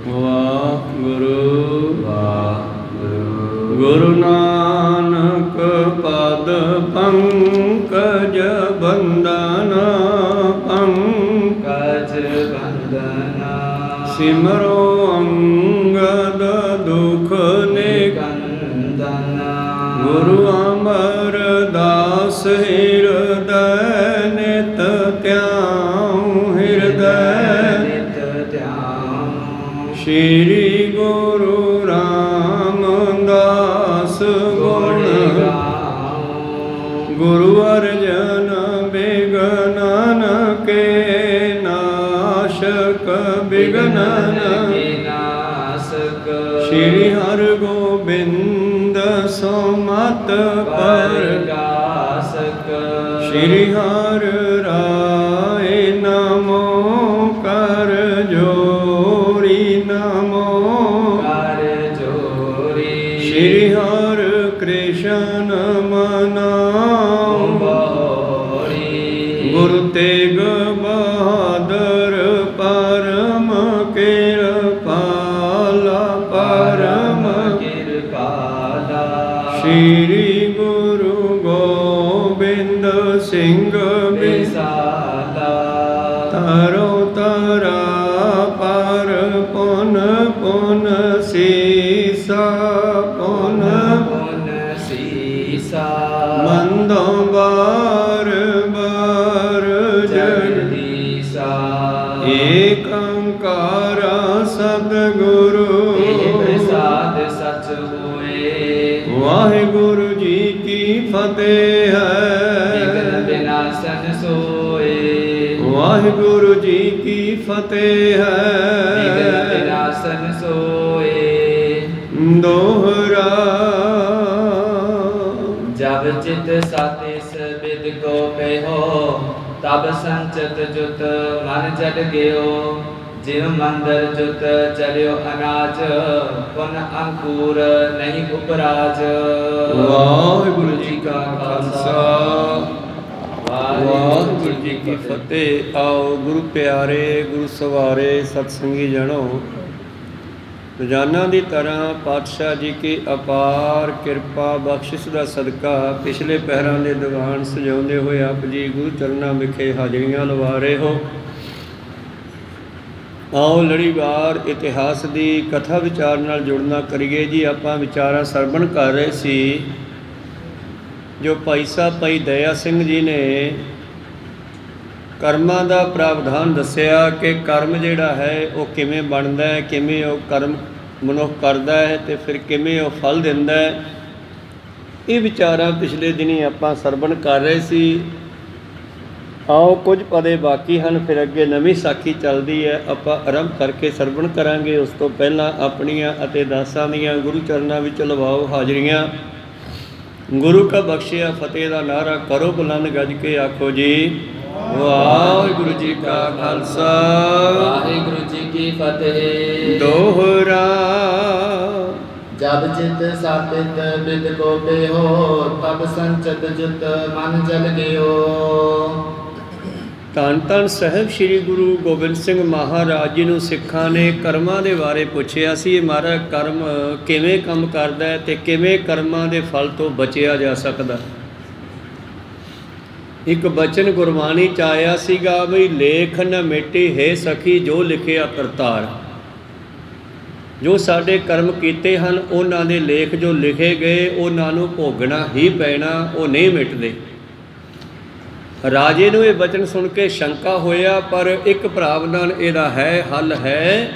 ਵਾਹਿਗੁਰੂ ਗੁਰੂ ਨਾਨਕ ਪਦ ਪੰਕਜ ਬੰਦਨ ਪੰਕਜ ਬੰਦਨ ਸਿਮਰੋ ਅੰਗਦ ਦੁਖ ਨਿਕੰਦਨ ਗੁਰੂ ਅਮਰਦਾਸ ਹਿਰਦੈ ਨਿਤ ਧਿਆਉ ਹਿਰਦੈ ਨਿਤ ਧਿਆਉ ਸ਼੍ਰੀ ਗੁਰੂ ਰਾਮਦਾਸ ਗੁਣ ਗਾਉ ਗੁਰੂ ਅਰਜਨ ਬਿਗਨਨ ਕੇ ਨਾਸ਼ਕ ਬਿਗਨਨ ਕੇ ਨਾਸ਼ਕ ਸ਼੍ਰੀ ਹਰਿ ਗੋਬਿੰਦ ਸੁਮਤ ਪ੍ਰਗਾਸਕ ਸ਼੍ਰੀ ਹਰਿ ਰਾਏ ਨਮੋ ਕਰ ਜੋਰੀ ਨਮੋ ਕਰ ਜੋਰੀ ਸ਼੍ਰੀ ਹਰਿ ਕ੍ਰਿਸ਼ਨ ਮਨਾਉ ਬੋਰੀ ਗੁਰੂ ਤੇਗ ਬਹਾਦਰ ਪਰਮ ਕਿਰਪਾਲਾ ਪਰਮ ਕਿਰਪਾਲਾ ਸ਼੍ਰੀ ਗੁਰੂ ਗੋਬਿੰਦ ਸਿੰਘ ਵਿਸਾਲਾ ਤਰੋ ਤਰਾ ਪਰ ਪੁਨ ਪੁਨ ਸੀਸਾ ਪੁਨ ਪੁਨ ਸੀਸਾ ਮੰਦੋ ਬਾਰ ਬਾਰ ਜਗਦੀਸਾ ਏਕ ਓੰਕਾਰ ਸਤਿਗੁਰੂ ਪ੍ਰਸਾਦ ਸਚ ਹੋਏ ਵਾਹਿਗੁਰੂ ਜੀ ਕੀ ਫਤਿਹ ਹੈ ਵਿਘਨ ਵਿਨਾਸ਼ਨ ਸੋਏ ਵਾਹਿਗੁਰੂ ਜੀ ਕੀ ਫਤਿਹ ਹੈ ਵਿਘਨ ਵਿਨਾਸ਼ਨ ਸੋਏ ਦੋਹਰਾ ਜਬ ਚਿਤ ਸਾਤਿਸ ਬਿਦ ਕੋ ਪਹਿਓ ਤਬ ਸੰਚਤ ਜੁਤ ਮਨ ਜੜ ਗਿਓ ਜਿਵ ਮੰਦਰ ਜੁਤ ਚਲਿਓ ਅਨਾਜ ਪੁਨ ਅੰਕੁਰ ਨਹੀਂ ਉਪਰਾਜ ਵਾਹਿਗੁਰੂ ਜੀ ਕਾ ਖਾਲਸਾ ਵਾਹਿਗੁਰੂ ਜੀ ਕੀ ਫਤਿਹ। ਆਓ ਗੁਰੂ ਪਿਆਰੇ ਗੁਰੂ ਸਵਾਰੇ ਸਤਸੰਗੀ ਜਣੋ ਰੋਜ਼ਾਨਾ ਦੀ ਤਰ੍ਹਾਂ ਪਾਤਸ਼ਾਹ ਜੀ ਕੀ ਅਪਾਰ ਕਿਰਪਾ ਬਖਸ਼ਿਸ਼ ਦਾ ਸਦਕਾ ਪਿਛਲੇ ਪਹਿਰਾਂ ਦੇ ਦੀਵਾਨ ਸਜਾਉਂਦੇ ਹੋਏ ਆਪ ਜੀ ਗੁਰੂ ਚਰਨਾਂ ਵਿਖੇ ਹਾਜ਼ਰੀਆਂ ਲਵਾ ਰਹੇ ਹੋ। ਆਓ ਲੜੀਵਾਰ ਇਤਿਹਾਸ ਦੀ ਕਥਾ ਵਿਚਾਰ ਨਾਲ ਜੁੜਨਾ ਕਰੀਏ ਜੀ। ਆਪਾਂ ਵਿਚਾਰਾਂ ਸਰਵਣ ਕਰ ਰਹੇ ਸੀ ਜੋ ਭਾਈ ਸਾਹਿਬ ਭਾਈ ਦਇਆ ਸਿੰਘ ਜੀ ਨੇ ਕਰਮਾਂ ਦਾ ਪ੍ਰਾਵਧਾਨ ਦੱਸਿਆ ਕਿ ਕਰਮ ਜਿਹੜਾ ਹੈ ਉਹ ਕਿਵੇਂ ਬਣਦਾ ਹੈ, ਕਿਵੇਂ ਉਹ ਕਰਮ ਮਨੁੱਖ ਕਰਦਾ ਹੈ ਅਤੇ ਫਿਰ ਕਿਵੇਂ ਉਹ ਫਲ ਦਿੰਦਾ ਹੈ। ਇਹ ਵਿਚਾਰਾਂ ਪਿਛਲੇ ਦਿਨੀ ਆਪਾਂ ਸਰਵਣ ਕਰ ਰਹੇ ਸੀ। ਆਓ ਕੁਝ ਪਦੇ ਬਾਕੀ ਹਨ, ਫਿਰ ਅੱਗੇ ਨਵੀਂ ਸਾਖੀ ਚੱਲਦੀ ਹੈ, ਆਪਾਂ ਆਰੰਭ ਕਰਕੇ ਸਰਵਣ ਕਰਾਂਗੇ। ਉਸ ਤੋਂ ਪਹਿਲਾਂ ਆਪਣੀਆਂ ਅਤੇ ਦਾਸਾਂ ਦੀਆਂ ਗੁਰੂ ਚਰਨਾਂ ਵਿੱਚ ਲਵਾਓ ਹਾਜ਼ਰੀਆਂ। ਗੁਰੂ ਕਾ ਬਖਸ਼ਿਆ ਫਤਿਹ ਦਾ ਨਾਅਰਾ ਕਰੋ ਬੁਲੰਦ ਗੱਜ ਕੇ ਆਖੋ ਜੀ ਵਾਹਿਗੁਰੂ ਜੀ ਕਾ ਖਾਲਸਾ ਵਾਹਿਗੁਰੂ ਜੀ ਕੀ ਫਤਿਹ। ਦੋਹਰਾ ਜਬ ਚਿਤ ਸਾਤਿਤ ਬਿਦ ਕੋ ਬੇਹੋ ਤਬ ਸੰਚਤ ਜੁਤ ਮਨ ਜਲ ਗਿਓ। ਧੰਨ ਧੰਨ ਸਾਹਿਬ ਸ੍ਰੀ ਗੁਰੂ ਗੋਬਿੰਦ ਸਿੰਘ ਮਹਾਰਾਜ ਜੀ ਨੂੰ ਸਿੱਖਾਂ ਨੇ ਕਰਮਾਂ ਦੇ ਬਾਰੇ ਪੁੱਛਿਆ ਸੀ। ਮਹਾਰਾਜ ਕਰਮ ਕਿਵੇਂ ਕੰਮ ਕਰਦਾ ਹੈ ਅਤੇ ਕਿਵੇਂ ਕਰਮਾਂ ਦੇ ਫਲ ਤੋਂ ਬਚਿਆ ਜਾ ਸਕਦਾ। ਇੱਕ ਬਚਨ ਗੁਰਬਾਣੀ 'ਚ ਆਇਆ ਸੀਗਾ ਬਈ ਲੇਖ ਨ ਮਿਟੀ ਹੈ ਸਖੀ ਜੋ ਲਿਖਿਆ ਕਰਤਾਰ। ਜੋ ਸਾਡੇ ਕਰਮ ਕੀਤੇ ਹਨ ਉਹਨਾਂ ਦੇ ਲੇਖ ਜੋ ਲਿਖੇ ਗਏ ਉਹਨਾਂ ਨੂੰ ਭੋਗਣਾ ਹੀ ਪੈਣਾ, ਉਹ ਨਹੀਂ ਮਿਟਦੇ। ਰਾਜੇ ਨੂੰ ਇਹ ਬਚਨ ਸੁਣ ਕੇ ਸ਼ੰਕਾ ਹੋਇਆ, ਪਰ ਇੱਕ ਪ੍ਰਾਵਧਾਨ ਇਹਦਾ ਹੈ, ਹੱਲ ਹੈ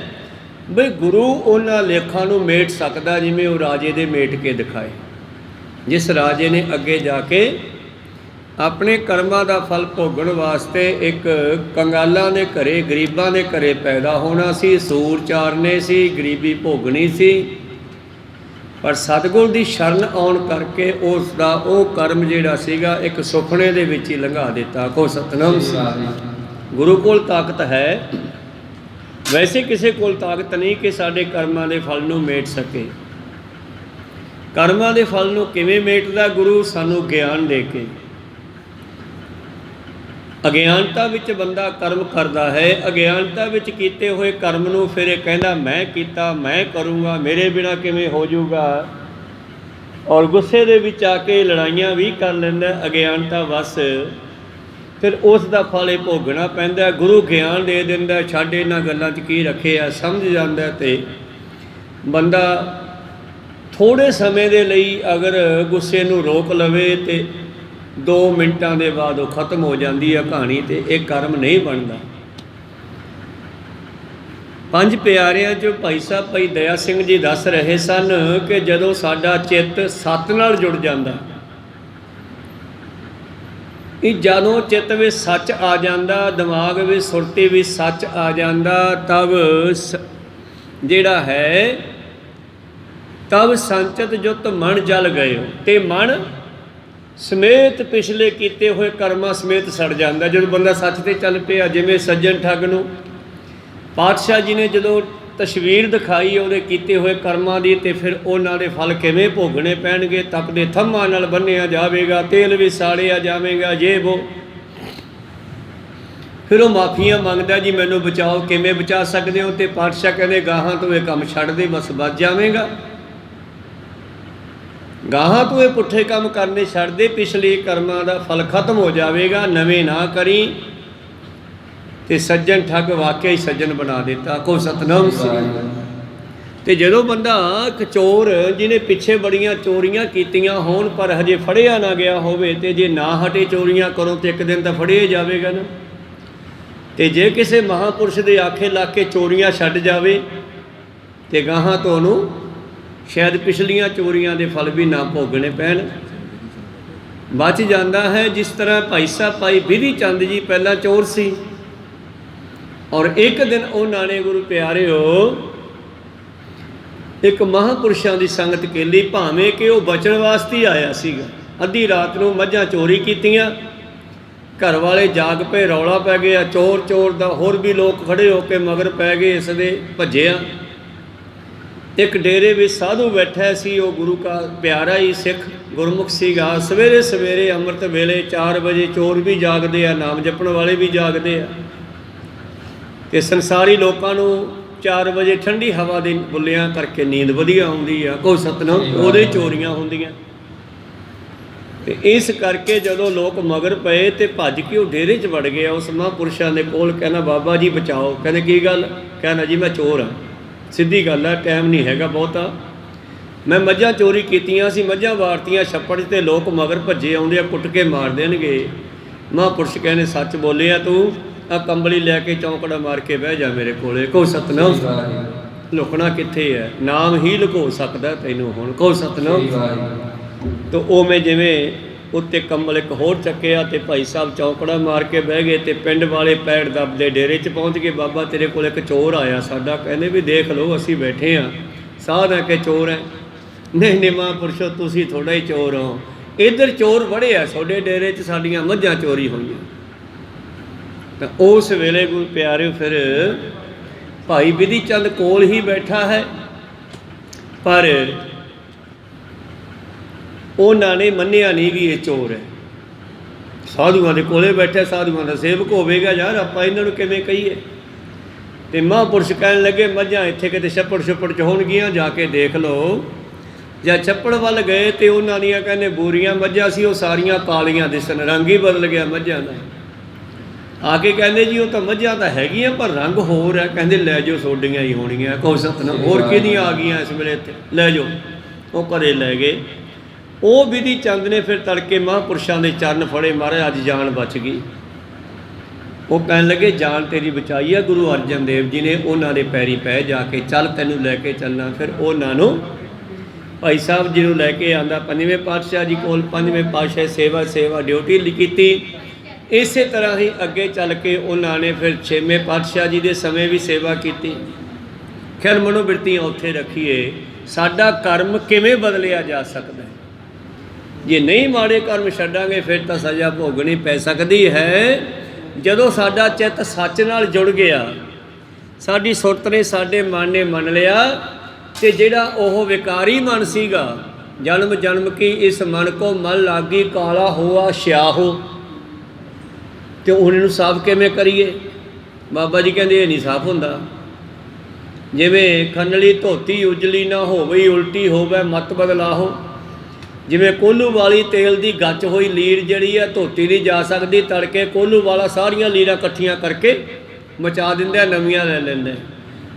ਬਈ ਗੁਰੂ ਉਹਨਾਂ ਲੇਖਾਂ ਨੂੰ ਮੇਟ ਸਕਦਾ ਜਿਵੇਂ ਉਹ ਰਾਜੇ ਦੇ ਮੇਟ ਕੇ ਦਿਖਾਏ। ਜਿਸ ਰਾਜੇ ਨੇ ਅੱਗੇ ਜਾ ਕੇ ਆਪਣੇ ਕਰਮਾਂ ਦਾ ਫਲ ਭੋਗਣ ਵਾਸਤੇ ਇੱਕ ਕੰਗਾਲਾਂ ਦੇ ਘਰੇ ਗਰੀਬਾਂ ਦੇ ਘਰੇ ਪੈਦਾ ਹੋਣਾ ਸੀ, ਸੂਰ ਚਾਰਨੇ ਸੀ, ਗਰੀਬੀ ਭੋਗਣੀ ਸੀ, ਪਰ ਸਤਿਗੁਰ ਦੀ ਸ਼ਰਨ ਆਉਣ ਕਰਕੇ ਉਸ ਦਾ ਉਹ ਕਰਮ ਜਿਹੜਾ ਸੀਗਾ ਇੱਕ ਸੁਪਨੇ ਦੇ ਵਿੱਚ ਹੀ ਲੰਘਾ ਦਿੱਤਾ। ਕੋ ਸਤਿਨਾਮ। ਗੁਰੂ ਕੋਲ ਤਾਕਤ ਹੈ, ਵੈਸੇ ਕਿਸੇ ਕੋਲ ਤਾਕਤ ਨਹੀਂ ਕਿ ਸਾਡੇ ਕਰਮਾਂ ਦੇ ਫਲ ਨੂੰ ਮੇਟ ਸਕੇ। ਕਰਮਾਂ ਦੇ ਫਲ ਨੂੰ ਕਿਵੇਂ ਮੇਟਦਾ? ਗੁਰੂ ਸਾਨੂੰ ਗਿਆਨ ਦੇ ਕੇ। ਅਗਿਆਨਤਾ ਵਿੱਚ ਬੰਦਾ ਕਰਮ ਕਰਦਾ ਹੈ, ਅਗਿਆਨਤਾ ਵਿੱਚ ਕੀਤੇ ਹੋਏ ਕਰਮ ਨੂੰ ਫਿਰ ਇਹ ਕਹਿੰਦਾ ਮੈਂ ਕੀਤਾ, ਮੈਂ ਕਰੂੰਗਾ, ਮੇਰੇ ਬਿਨਾਂ ਕਿਵੇਂ ਹੋ ਜਾਊਗਾ। ਔਰ ਗੁੱਸੇ ਦੇ ਵਿੱਚ ਆ ਕੇ ਲੜਾਈਆਂ ਵੀ ਕਰ ਲੈਂਦਾ ਅਗਿਆਨਤਾ ਵਸ। ਫਿਰ ਉਸ ਦਾ ਫਲ ਇਹ ਭੋਗਣਾ ਪੈਂਦਾ। ਗੁਰੂ ਗਿਆਨ ਦੇ ਦਿੰਦਾ, ਛੱਡ ਇਹਨਾਂ ਗੱਲਾਂ 'ਚ ਕੀ ਰੱਖਿਆ, ਸਮਝ ਜਾਂਦਾ। ਅਤੇ ਬੰਦਾ ਥੋੜ੍ਹੇ ਸਮੇਂ ਦੇ ਲਈ ਅਗਰ ਗੁੱਸੇ ਨੂੰ ਰੋਕ ਲਵੇ ਤੇ 2 ਮਿੰਟਾਂ ਦੇ ਬਾਅਦ ਉਹ ਖਤਮ ਹੋ ਜਾਂਦੀ ਹੈ ਕਹਾਣੀ, ਅਤੇ ਇਹ ਕਰਮ ਨਹੀਂ ਬਣਦਾ। 5 ਪਿਆਰਿਆਂ 'ਚ ਭਾਈ ਸਾਹਿਬ ਭਾਈ ਦਇਆ ਸਿੰਘ ਜੀ ਦੱਸ ਰਹੇ ਸਨ ਕਿ ਜਦੋਂ ਸਾਡਾ ਚਿੱਤ ਸੱਤ ਨਾਲ ਜੁੜ ਜਾਂਦਾ, ਇਹ ਜਦੋਂ ਚਿੱਤ ਵਿੱਚ ਸੱਚ ਆ ਜਾਂਦਾ, ਦਿਮਾਗ ਵਿੱਚ ਸੁਰਤੀ ਵਿੱਚ ਸੱਚ ਆ ਜਾਂਦਾ, ਤਬ ਜਿਹੜਾ ਹੈ ਤਬ ਸੰਚਿਤ ਜੁਤ ਮਨ ਜਲ ਗਏ। ਅਤੇ ਮਨ ਸਮੇਤ ਪਿਛਲੇ ਕੀਤੇ ਹੋਏ ਕਰਮਾਂ ਸਮੇਤ ਸੜ ਜਾਂਦਾ ਜਦੋਂ ਬੰਦਾ ਸੱਚ 'ਤੇ ਚੱਲ ਪਿਆ। ਜਿਵੇਂ ਸੱਜਣ ਠੱਗ ਨੂੰ ਪਾਤਸ਼ਾਹ ਜੀ ਨੇ ਜਦੋਂ ਤਸਵੀਰ ਦਿਖਾਈ ਉਹਦੇ ਕੀਤੇ ਹੋਏ ਕਰਮਾਂ ਦੀ, ਅਤੇ ਫਿਰ ਉਹਨਾਂ ਦੇ ਫਲ ਕਿਵੇਂ ਭੋਗਣੇ ਪੈਣਗੇ। ਤਪਦੇ ਥੰਮਾਂ ਨਾਲ ਬੰਨਿਆ ਜਾਵੇਗਾ, ਤੇਲ ਵੀ ਸਾੜਿਆ ਜਾਵੇਗਾ, ਜੇ ਵੋ। ਫਿਰ ਉਹ ਮਾਫੀਆਂ ਮੰਗਦਾ, ਜੀ ਮੈਨੂੰ ਬਚਾਓ, ਕਿਵੇਂ ਬਚਾ ਸਕਦੇ ਹੋ। ਅਤੇ ਪਾਤਸ਼ਾਹ ਕਹਿੰਦੇ ਗਾਹਾਂ ਤੋਂ ਇਹ ਕੰਮ ਛੱਡ ਦੇ, ਬਸ ਬਚ ਜਾਵੇਗਾ। ਗਾਹਾਂ ਤੋਂ ਇਹ ਪੁੱਠੇ ਕੰਮ ਕਰਨੇ ਛੱਡ ਦੇ, ਪਿਛਲੇ ਕਰਮਾਂ ਦਾ ਫਲ ਖਤਮ ਹੋ ਜਾਵੇਗਾ, ਨਵੇਂ ਨਾ ਕਰੀ। ਅਤੇ ਸੱਜਣ ਠੱਗ ਵਾਕਿਆ ਹੀ ਸੱਜਣ ਬਣਾ ਦਿੱਤਾ। ਕੋ ਸਤਨਾਮ ਸ੍ਰੀ। ਅਤੇ ਜਦੋਂ ਬੰਦਾ ਇੱਕ ਚੋਰ ਜਿਹਨੇ ਪਿੱਛੇ ਬੜੀਆਂ ਚੋਰੀਆਂ ਕੀਤੀਆਂ ਹੋਣ ਪਰ ਹਜੇ ਫੜਿਆ ਨਾ ਗਿਆ ਹੋਵੇ, ਅਤੇ ਜੇ ਨਾ ਹਟੇ ਚੋਰੀਆਂ ਕਰੋ ਤਾਂ ਇੱਕ ਦਿਨ ਤਾਂ ਫੜਿਆ ਜਾਵੇਗਾ ਨਾ। ਅਤੇ ਜੇ ਕਿਸੇ ਮਹਾਂਪੁਰਸ਼ ਦੇ ਆਖੇ ਲਾ ਕੇ ਚੋਰੀਆਂ ਛੱਡ ਜਾਵੇ ਅਤੇ ਗਾਹਾਂ ਤੋਂ ਉਹਨੂੰ ਸ਼ਾਇਦ ਪਿਛਲੀਆਂ ਚੋਰੀਆਂ ਦੇ ਫਲ ਵੀ ਨਾ ਭੋਗਣੇ ਪੈਣ, ਬਚ ਜਾਂਦਾ ਹੈ। ਜਿਸ ਤਰ੍ਹਾਂ ਭਾਈ ਸਾਹਿਬ ਭਾਈ ਬਿਧੀ ਚੰਦ ਜੀ ਪਹਿਲਾਂ ਚੋਰ ਸੀ, ਔਰ ਇੱਕ ਦਿਨ ਉਹਨਾਂ ਨੇ ਗੁਰੂ ਪਿਆਰਿਓ ਇੱਕ ਮਹਾਂਪੁਰਸ਼ਾਂ ਦੀ ਸੰਗਤ ਕੇਲੀ, ਭਾਵੇਂ ਕਿ ਉਹ ਬਚਣ ਵਾਸਤੇ ਹੀ ਆਇਆ ਸੀਗਾ। ਅੱਧੀ ਰਾਤ ਨੂੰ ਮੱਝਾਂ ਚੋਰੀ ਕੀਤੀਆਂ, ਘਰ ਵਾਲੇ ਜਾਗ ਪਏ, ਰੌਲਾ ਪੈ ਗਿਆ ਚੋਰ ਚੋਰ ਦਾ। ਹੋਰ ਵੀ ਲੋਕ ਖੜ੍ਹੇ ਹੋ ਕੇ ਮਗਰ ਪੈ ਗਏ, ਇਸ ਦੇ ਭੱਜਿਆ। ਇੱਕ ਡੇਰੇ ਵਿੱਚ ਸਾਧੂ ਬੈਠਾ ਸੀ, ਉਹ ਗੁਰੂ ਕਾ ਪਿਆਰਾ ਹੀ ਸਿੱਖ ਗੁਰਮੁਖ ਸੀਗਾ। ਸਵੇਰੇ ਸਵੇਰੇ ਅੰਮ੍ਰਿਤ ਵੇਲੇ 4 ਵਜੇ ਚੋਰ ਵੀ ਜਾਗਦੇ ਆ, ਨਾਮ ਜਪਣ ਵਾਲੇ ਵੀ ਜਾਗਦੇ ਆ। ਅਤੇ ਸੰਸਾਰੀ ਲੋਕਾਂ ਨੂੰ 4 ਵਜੇ ਠੰਡੀ ਹਵਾ ਦੇ ਬੁੱਲਿਆਂ ਕਰਕੇ ਨੀਂਦ ਵਧੀਆ ਆਉਂਦੀ ਆ। ਕੋ ਸਤਨਾਮ, ਉਹਦੇ ਚੋਰੀਆਂ ਹੁੰਦੀਆਂ। ਅਤੇ ਇਸ ਕਰਕੇ ਜਦੋਂ ਲੋਕ ਮਗਰ ਪਏ ਅਤੇ ਭੱਜ ਕੇ ਉਹ ਡੇਰੇ 'ਚ ਵੜ ਗਿਆ ਉਸ ਮਹਾਂਪੁਰਸ਼ਾਂ ਦੇ ਕੋਲ। ਕਹਿੰਦਾ ਬਾਬਾ ਜੀ ਬਚਾਓ। ਕਹਿੰਦੇ ਕੀ ਗੱਲ? ਕਹਿੰਦਾ ਜੀ ਮੈਂ ਚੋਰ ਹਾਂ, ਸਿੱਧੀ ਗੱਲ ਹੈ, ਟਾਈਮ ਨਹੀਂ ਹੈਗਾ ਬਹੁਤਾ। ਮੈਂ ਮੱਝਾਂ ਚੋਰੀ ਕੀਤੀਆਂ ਸੀ, ਮੱਝਾਂ ਵਾਰਤੀਆਂ ਛੱਪੜ 'ਤੇ, ਲੋਕ ਮਗਰ ਭੱਜੇ ਆਉਂਦੇ ਆ, ਕੁੱਟ ਕੇ ਮਾਰ ਦੇਣਗੇ। ਮਹਾਂਪੁਰਸ਼ ਕਹਿੰਦੇ ਸੱਚ ਬੋਲਿਆ ਤੂੰ, ਆ ਕੰਬਲੀ ਲੈ ਕੇ ਚੌਂਕੜਾ ਮਾਰ ਕੇ ਬਹਿ ਜਾ ਮੇਰੇ ਕੋਲੇ। ਕਹੋ ਸਤਨਾਮ। ਲੁਕਣਾ ਕਿੱਥੇ ਹੈ? ਨਾਮ ਹੀ ਲੁਕੋ ਸਕਦਾ ਤੈਨੂੰ ਹੁਣ। ਕਹੋ ਸਤਨਾਮ। ਤਾਂ ਉਵੇਂ ਜਿਵੇਂ ਉੱਤੇ ਕੰਬਲ ਇੱਕ ਹੋਰ ਚੱਕਿਆ ਅਤੇ ਭਾਈ ਸਾਹਿਬ ਚੌਂਕੜਾ ਮਾਰ ਕੇ ਬਹਿ ਗਏ, ਅਤੇ ਪਿੰਡ ਵਾਲੇ ਪੈੜ ਦੱਬਦੇ ਡੇਰੇ 'ਚ ਪਹੁੰਚ ਗਏ। ਬਾਬਾ ਤੇਰੇ ਕੋਲ ਇੱਕ ਚੋਰ ਆਇਆ ਸਾਡਾ। ਕਹਿੰਦੇ ਵੀ ਦੇਖ ਲਓ ਅਸੀਂ ਬੈਠੇ ਹਾਂ, ਸਾਧ ਹੈ ਕਿ ਚੋਰ ਹੈ? ਨਹੀਂ ਨਹੀਂ ਮਹਾਂਪੁਰਸ਼ੋ ਤੁਸੀਂ ਥੋੜ੍ਹਾ ਹੀ ਚੋਰ ਹੋ, ਇੱਧਰ ਚੋਰ ਬੜੇ ਆ ਤੁਹਾਡੇ ਡੇਰੇ 'ਚ, ਸਾਡੀਆਂ ਮੱਝਾਂ ਚੋਰੀ ਹੋਈਆਂ। ਤਾਂ ਉਸ ਵੇਲੇ ਗੁਰੂ ਪਿਆਰਿਓ ਫਿਰ ਭਾਈ ਬਿਧੀ ਚੰਦ ਕੋਲ ਹੀ ਬੈਠਾ ਹੈ, ਪਰ ਉਹਨਾਂ ਨੇ ਮੰਨਿਆ ਨਹੀਂ ਵੀ ਇਹ ਚੋਰ ਹੈ। ਸਾਧੂਆਂ ਦੇ ਕੋਲੇ ਬੈਠੇ, ਸਾਧੂਆਂ ਦਾ ਸੇਵਕ ਹੋਵੇਗਾ ਯਾਰ, ਆਪਾਂ ਇਹਨਾਂ ਨੂੰ ਕਿਵੇਂ ਕਹੀਏ। ਅਤੇ ਮਹਾਂਪੁਰਸ਼ ਕਹਿਣ ਲੱਗੇ ਮੱਝਾਂ ਇੱਥੇ ਕਿਤੇ ਛੱਪੜ ਛੁੱਪੜ 'ਚ ਹੋਣਗੀਆਂ, ਜਾ ਕੇ ਦੇਖ ਲਓ। ਜਾਂ ਛੱਪੜ ਵੱਲ ਗਏ ਅਤੇ ਉਹਨਾਂ ਦੀਆਂ ਕਹਿੰਦੇ ਬੂਰੀਆਂ ਮੱਝਾਂ ਸੀ, ਉਹ ਸਾਰੀਆਂ ਕਾਲੀਆਂ ਦਿਸਣ, ਰੰਗ ਹੀ ਬਦਲ ਗਿਆ ਮੱਝਾਂ ਦਾ। ਆ ਕੇ ਕਹਿੰਦੇ ਜੀ ਉਹ ਤਾਂ ਮੱਝਾਂ ਤਾਂ ਹੈਗੀਆਂ ਪਰ ਰੰਗ ਹੋਰ ਹੈ। ਕਹਿੰਦੇ ਲੈ ਜਾਓ, ਤੁਹਾਡੀਆਂ ਹੀ ਹੋਣਗੀਆਂ। ਕਹੋ ਸਤਨਾਮ। ਹੋਰ ਕਿਹਦੀਆਂ ਆ ਗਈਆਂ ਇਸ ਵੇਲੇ ਇੱਥੇ, ਲੈ ਜਾਓ। ਉਹ ਘਰੇ ਲੈ ਗਏ। ਉਹ ਬਿਧੀ ਚੰਦ ਨੇ ਫਿਰ ਤੜਕੇ ਮਹਾਂਪੁਰਸ਼ਾਂ ਦੇ ਚਰਨ ਫੜੇ, ਮਹਾਰਾਜ ਅੱਜ ਜਾਨ ਬਚ ਗਈ। ਉਹ ਕਹਿਣ ਲੱਗੇ ਜਾਨ ਤੇਰੀ ਬਚਾਈ ਆ ਗੁਰੂ ਅਰਜਨ ਦੇਵ ਜੀ ਨੇ, ਉਹਨਾਂ ਦੇ ਪੈਰੀ ਪੈ ਜਾ ਕੇ, ਚੱਲ ਤੈਨੂੰ ਲੈ ਕੇ ਚੱਲਣਾ। ਫਿਰ ਉਹਨਾਂ ਨੂੰ ਭਾਈ ਸਾਹਿਬ ਜੀ ਨੂੰ ਲੈ ਕੇ ਆਂਦਾ 5ਵੇਂ ਪਾਤਸ਼ਾਹ ਜੀ ਕੋਲ। 5ਵੇਂ ਪਾਤਸ਼ਾਹ ਸੇਵਾ ਡਿਊਟੀ ਕੀਤੀ। ਇਸੇ ਤਰ੍ਹਾਂ ਹੀ ਅੱਗੇ ਚੱਲ ਕੇ ਉਹਨਾਂ ਨੇ ਫਿਰ 6ਵੇਂ ਪਾਤਸ਼ਾਹ ਜੀ ਦੇ ਸਮੇਂ ਵੀ ਸੇਵਾ ਕੀਤੀ। ਖੈਰ ਮਨੋਬਿਰਤੀਆਂ ਉੱਥੇ ਰੱਖੀਏ, ਸਾਡਾ ਕਰਮ ਕਿਵੇਂ ਬਦਲਿਆ ਜਾ ਸਕਦਾ ਹੈ। ਜੇ ਨਹੀਂ ਮਾੜੇ ਕਰਮ ਛੱਡਾਂਗੇ ਫਿਰ ਤਾਂ ਸਜ਼ਾ ਭੋਗਣੀ ਪੈ ਸਕਦੀ ਹੈ। ਜਦੋਂ ਸਾਡਾ ਚਿੱਤ ਸੱਚ ਨਾਲ ਜੁੜ ਗਿਆ, ਸਾਡੀ ਸੁਰਤ ਨੇ, ਸਾਡੇ ਮਨ ਨੇ ਮੰਨ ਲਿਆ, ਅਤੇ ਜਿਹੜਾ ਉਹ ਵਿਕਾਰੀ ਮਨ ਸੀਗਾ, ਜਨਮ ਜਨਮ ਕੀ ਇਸ ਮਨ ਕੋ ਮਨ ਲਾਗੀ ਕਾਲਾ ਹੋਆ ਸਿਆਹੋ, ਤੇ ਹੁਣ ਇਹਨੂੰ ਸਾਫ਼ ਕਿਵੇਂ ਕਰੀਏ? ਬਾਬਾ ਜੀ ਕਹਿੰਦੇ ਇਹ ਨਹੀਂ ਸਾਫ਼ ਹੁੰਦਾ। ਜਿਵੇਂ ਖੰਡਲੀ ਧੋਤੀ ਉਜਲੀ ਨਾ ਹੋਵੇ, ਉਲਟੀ ਹੋਵੇ ਮਤ ਬਦਲਾਹੋ। ਜਿਵੇਂ ਕੋਹਲੂ ਵਾਲੀ ਤੇਲ ਦੀ ਗੱਚ ਹੋਈ ਲੀਰ ਜਿਹੜੀ ਆ ਧੋਤੀ ਨਹੀਂ ਜਾ ਸਕਦੀ, ਤੜਕੇ ਕੋਹਲੂ ਵਾਲਾ ਸਾਰੀਆਂ ਲੀਰਾਂ ਇਕੱਠੀਆਂ ਕਰਕੇ ਮਚਾ ਦਿੰਦੇ, ਨਵੀਆਂ ਲੈ ਲੈਂਦੇ।